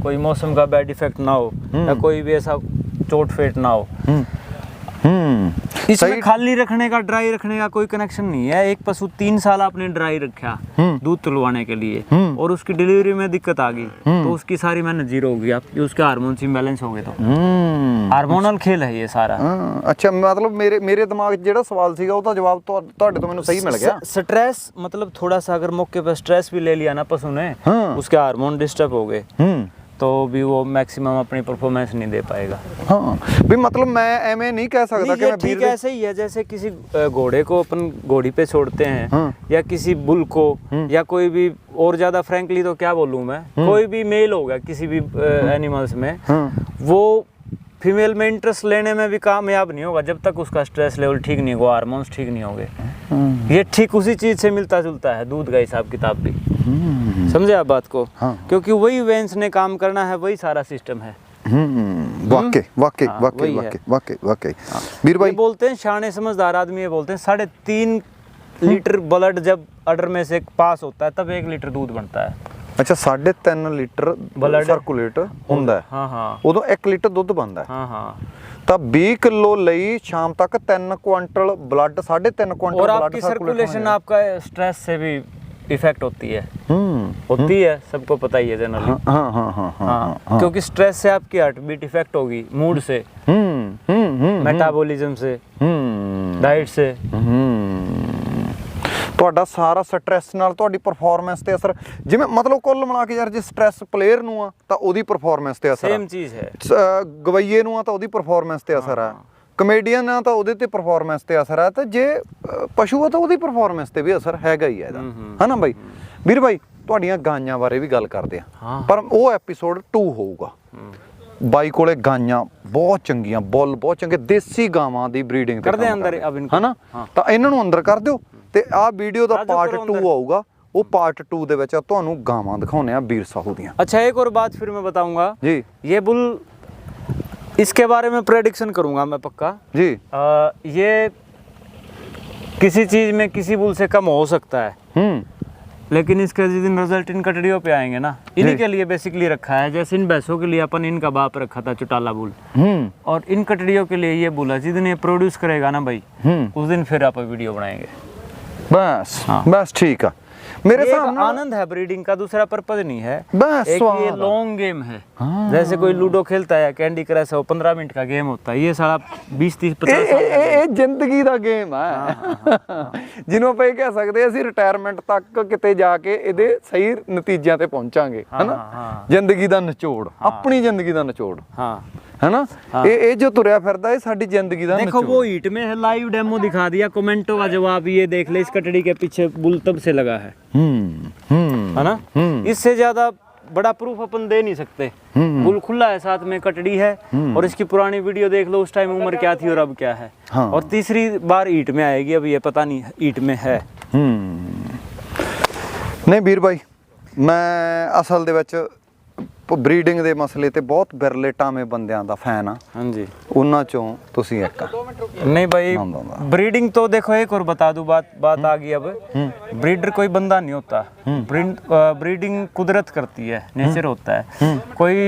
कोई मौसम का बैड इफेक्ट ना हो, या कोई भी ऐसा चोट फेट ना हो। इसमें खाली रखने का, ड्राई रखने का कोई कनेक्शन नहीं है। एक पशु 3 साल आपने ड्राई रखा दूध तुलवाने के लिए, और उसकी डिलीवरी में दिक्कत आ गई, तो उसकी सारी मेहनत जीरो हो गई। आप उसके हार्मोन्स इम्बैलेंस हो गए, तो हार्मोनल खेल है ये सारा। अच्छा, मतलब मेरे दिमाग 'ਚ ਜਿਹੜਾ ਸਵਾਲ ਸੀਗਾ ਉਹਦਾ ਜਵਾਬ ਤੁਹਾਡੇ ਤੋਂ ਮੈਨੂੰ ਸਹੀ ਮਿਲ ਗਿਆ। स्ट्रेस मतलब थोड़ा सा अगर मौके पर स्ट्रेस भी ले लिया ना पशु ने, उसके हार्मोन डिस्टर्ब हो गए, तो भी वो मैक्सिमम अपनी परफॉर्मेंस नहीं दे पाएगा। हाँ भी मतलब मैं ऐਵੇਂ नहीं कह सकता कि मैं ठीक ऐसे ही है जैसे किसी घोड़े को अपन घोड़ी पे छोड़ते हैं, या किसी बुल को, या कोई भी, और ज्यादा फ्रैंकली तो क्या बोलूं मैं, कोई भी मेल होगा किसी भी एनिमल्स में, वो फीमेल में इंटरेस्ट लेने में भी कामयाब नहीं होगा जब तक उसका स्ट्रेस लेवल ठीक नहीं होगा, हार्मोन्स ठीक नहीं होंगे। ये ठीक उसी चीज से मिलता जुलता है दूध का हिसाब किताब भी। समझे आप बात को? क्योंकि वही वेंस ने काम करना है, वही सारा सिस्टम है। वाकई वाकई वाकई वाकई वाकई वाकई। वीर भाई बोलते हैं, शाने समझदार आदमी ये बोलते हैं 3.5 लीटर ब्लड जब अडर में से पास होता है तब 1 लीटर दूध बनता है। अच्छा 3.5 लीटर ब्लड ਸਰਕੂਲੇਟ ਹੁੰਦਾ ਹੈ, हाँ हाँ ਉਦੋਂ 1 ਲੀਟਰ ਦੁੱਧ ਬਣਦਾ ਹੈ। हाँ हाँ ਤਾਂ 20 ਕਿਲੋ ਲਈ ਸ਼ਾਮ ਤੱਕ 3 ਕੁਆਂਟਲ ਬਲੱਡ, 3.5 ਕੁਆਂਟल और ब्लड आपकी सर्कुलेशन आपका स्ट्रेस से भी इफेक्ट होती है। होती है, सबको पता ही है जनरली। हाँ हाँ हाँ हाँ, क्योंकि स्ट्रेस से आपकी हार्ट बीट इफेक्ट होगी, मूड से, मेटाबॉलिज्म से, डाइट से। ਤੁਹਾਡਾ ਸਾਰਾ ਸਟ੍ਰੈਸ ਨਾਲ ਤੁਹਾਡੀ ਪਰਫਾਰਮੈਂਸ ਤੇ ਅਸਰ, ਜਿਵੇਂ ਮਤਲਬ ਕੁੱਲ ਮਿਲਾ ਕੇ ਯਾਰ ਜੇ ਸਟ੍ਰੈਸ ਪਲੇਅਰ ਨੂੰ ਆ ਤਾਂ ਉਹਦੀ ਪਰਫਾਰਮੈਂਸ ਤੇ ਅਸਰ सेम चीज है। ਗਵਈਏ ਨੂੰ ਆ ਤਾਂ ਉਹਦੀ ਪਰਫਾਰਮੈਂਸ ਤੇ ਅਸਰ ਆ, ਕਮੇਡੀਅਨ ਆ ਤਾਂ ਉਹਦੇ ਤੇ ਪਰਫਾਰਮੈਂਸ ਤੇ ਅਸਰ ਆ, ਤੇ ਜੇ ਪਸ਼ੂ ਆ ਤਾਂ ਉਹਦੀ ਪਰਫਾਰਮੈਂਸ ਤੇ ਵੀ ਅਸਰ ਹੈਗਾ ਹੀ ਹੈ ਇਹਦਾ, ਹਨਾ ਬਾਈ। ਵੀਰ ਬਾਈ ਤੁਹਾਡੀਆਂ ਗਾਈਆਂ ਬਾਰੇ ਵੀ ਗੱਲ ਕਰਦੇ ਆ, ਪਰ ਉਹ ਐਪੀਸੋਡ 2 ਹੋਊਗਾ। ਬਾਈ ਕੋਲੇ ਗਾਈਆਂ ਬਹੁਤ ਚੰਗੀਆਂ, ਬੁੱਲ ਬਹੁਤ ਚੰਗੇ, ਦੇਸੀ ਗਾਵਾਂ ਦੀ ਬਰੀਡਿੰਗ ਕਰਦੇ ਅੰਦਰ ਅਬ ਇनको, ਹਨਾ। ਤਾਂ ਇਹਨਾਂ ਨੂੰ ਅੰਦਰ ਕਰ ਦਿਓ, ਤੇ ਆਹ ਵੀਡੀਓ ਦਾ ਪਾर्ट 2 ਆਊਗਾ, ਉਹ पार्ट 2 ਦੇ ਵਿੱਚ ਤੁਹਾਨੂੰ ਗਾਵਾਂ ਦਿਖਾਉਣੇ ਆ ਵੀਰ ਸਾਹੂ ਦੀਆਂ। अच्छा एक और बात फिर मैं बताऊंगा जी, ये बुल, इसके बारे में प्रेडिक्शन करूंगा मैं पक्का जी। ये किसी चीज में किसी बुल से कम हो सकता है, लेकिन इसके जिस दिन रिजल्ट इन कटड़ियों पे आएंगे ना, इन्हीं के लिए बेसिकली रखा है। जैसे इन भैंसों के लिए अपन इनका बाप रखा था चौटाला बुल, और इन कटड़ियों के लिए ये बुल है। जिस दिन ये प्रोड्यूस करेगा ना भाई, उस दिन फिर आप वीडियो बनाएंगे। बस बस ठीक है। मेरे सामने आनंद है ब्रीडिंग का, दूसरा पर्पज नहीं है। बस एक ये लॉन्ग गेम है, जैसे कोई लूडो खेलता है, कैंडी क्रश है, 15 मिनट का गेम होता है। ये सारा 20 30 50 ਇਹ ਜ਼ਿੰਦਗੀ ਦਾ ਗੇਮ ਹੈ, ਜਿਹਨੂੰ ਆਪਾਂ ਇਹ ਕਹਿ ਸਕਦੇ ਅਸੀਂ ਰਿਟਾਇਰਮੈਂਟ ਤੱਕ ਕਿਤੇ ਜਾ ਕੇ ਇਹਦੇ ਸਹੀ ਨਤੀਜਿਆਂ ਤੇ ਪਹੁੰਚਾਂਗੇ, ਹਨਾ। ਜ਼ਿੰਦਗੀ ਦਾ ਨਿਚੋੜ, ਆਪਣੀ ਜ਼ਿੰਦਗੀ ਦਾ ਨਿਚੋੜ, है ना। ये जो तुरया फिरदा है साडी जिंदगी दा। देखो वो हीट में है, लाइव डेमो दिखा दिया, कमेंटों का जवाब ये देख ले, इस कटड़ी के पीछे बुल तब से लगा है, है ना। इससे ज्यादा बड़ा प्रूफ अपन दे नहीं सकते। बुल खुला है, साथ में कटड़ी है, और इसकी पुरानी वीडियो देख लो, उस टाइम उम्र क्या थी और अब क्या है। और तीसरी बार हीट में आएगी, अब ये पता नहीं हीट में है। नहीं वीर भाई, मैं असल दे विच ਬਰੀਡਿੰਗ ਦੇ ਮਸਲੇ ਤੇ ਬਹੁਤ ਬਿਰਲੇ ਟਾਵੇਂ ਬੰਦਿਆਂ ਦਾ ਫੈਨ ਆ। ਹਾਂਜੀ, ਉਹਨਾਂ ਚੋਂ ਤੁਸੀਂ ਇੱਕ। नहीं भाई, ब्रीडिंग तो देखो एक और बता दूं, बात आ गई अब। ब्रीडर कोई बंदा नहीं होता, ब्रीडिंग कुदरत करती है, नेचर होता है। कोई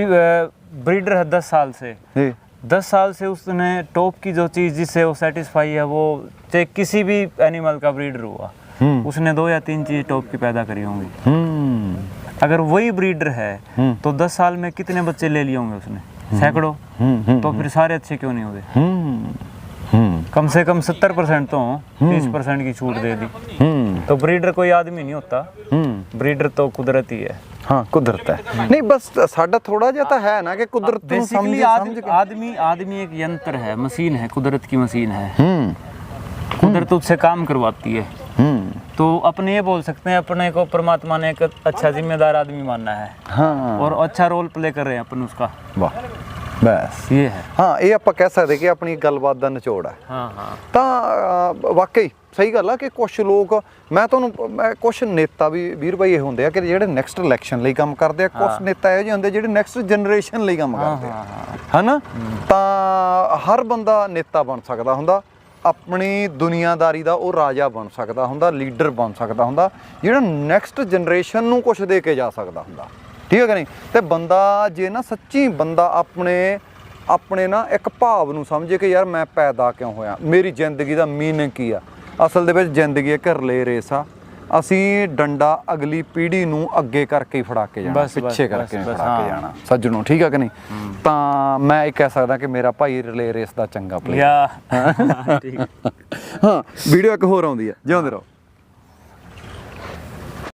ब्रीडर है 10 साल से, 10 साल से उसने टॉप की जो चीज़ जिससे वो सेटिस्फाई है, वो चाहे किसी भी एनिमल का ब्रीडर हुआ, उसने 2 या 3 चीज़ टॉप की पैदा करी होंगी। अगर वही ब्रीडर है तो 10 साल में कितने बच्चे ले लिए होंगे उसने? सैकड़ों। तो फिर सारे अच्छे क्यों नहीं हुए? कम से कम 70% तो 30% की छूट दे दी। तो ब्रीडर कोई आदमी नहीं होता, ब्रीडर तो कुदरत ही है। हाँ, कुदरत है। नहीं बस साडा थोड़ा जिहा है ना कि कुदरत नूं समझ आदमी एक यंत्र है, मशीन है, कुदरत की मशीन है। कुदरत उससे काम करवाती है। तो अपने ये बोल सकते हैं अपने को परमात्मा ने एक अच्छा जिम्मेदार आदमी मानना है। हाँ और अच्छा रोल प्ले कर रहे हैं अपन उसका। वाह बस ये है। ਹਾਂ ਇਹ ਆਪਾਂ ਕਹਿ ਸਕਦੇ ਕਿ ਆਪਣੀ ਗੱਲਬਾਤ ਦਾ ਨਿਚੋੜ ਹੈ। हाँ ਤਾਂ ਵਾਕਈ ਸਹੀ ਗੱਲ ਆ ਕਿ ਕੁਝ ਲੋਕ ਕੁਝ ਨੇਤਾ ਵੀ ਵੀਰ ਭਾਈ ਇਹ ਹੁੰਦੇ ਆ ਕਿ ਜਿਹੜੇ ਨੈਕਸਟ ਇਲੈਕਸ਼ਨ ਲਈ ਕੰਮ ਕਰਦੇ ਆ, ਕੁਝ ਨੇਤਾ ਇਹੋ ਜਿਹੇ ਹੁੰਦੇ ਜਿਹੜੇ ਨੈਕਸਟ ਜਨਰੇਸ਼ਨ ਲਈ ਕੰਮ ਕਰਦੇ ਆ, ਹਨਾ। ਤਾਂ ਹਰ ਬੰਦਾ ਨੇਤਾ ਬਣ ਸਕਦਾ ਹੁੰਦਾ, ਆਪਣੀ ਦੁਨੀਆਦਾਰੀ ਦਾ ਉਹ ਰਾਜਾ ਬਣ ਸਕਦਾ ਹੁੰਦਾ, ਲੀਡਰ ਬਣ ਸਕਦਾ ਹੁੰਦਾ ਜਿਹੜਾ ਨੈਕਸਟ ਜਨਰੇਸ਼ਨ ਨੂੰ ਕੁਝ ਦੇ ਕੇ ਜਾ ਸਕਦਾ ਹੁੰਦਾ, ਠੀਕ ਹੈ ਕਿ ਨਹੀਂ। ਤੇ ਬੰਦਾ ਜੇ ਨਾ ਸੱਚੀ ਬੰਦਾ ਆਪਣੇ ਨਾ ਇੱਕ ਭਾਵ ਨੂੰ ਸਮਝੇ ਕਿ ਯਾਰ ਮੈਂ ਪੈਦਾ ਕਿਉਂ ਹੋਇਆ, ਮੇਰੀ ਜ਼ਿੰਦਗੀ ਦਾ ਮੀਨਿੰਗ ਕੀ ਆ। ਅਸਲ ਦੇ ਵਿੱਚ ਜ਼ਿੰਦਗੀ ਇੱਕ ਰਿਲੇ ਰੇਸ ਆ, ਅਸੀਂ ਡੰਡਾ ਅਗਲੀ ਪੀੜ੍ਹੀ ਨੂੰ ਅੱਗੇ ਕਰਕੇ ਹੀ ਫੜਾ ਕੇ ਜਾਣਾ, ਪਿੱਛੇ ਕਰਕੇ ਨਹੀਂ ਫੜਾ ਕੇ ਜਾਣਾ ਸੱਜਣੋ, ਠੀਕ ਆ ਕਿ ਨਹੀਂ। ਤਾਂ ਮੈਂ ਇਹ ਕਹਿ ਸਕਦਾ ਕਿ ਮੇਰਾ ਭਾਈ ਰਿਲੇ ਰੇਸ ਦਾ ਚੰਗਾ ਪਲੇਅਰ। ठीक है। ਹਾਂ ਵੀਡੀਓ ਇੱਕ ਹੋਰ ਆਉਂਦੀ ਆ, ਜਿਉਂਦੇ ਰਹੋ।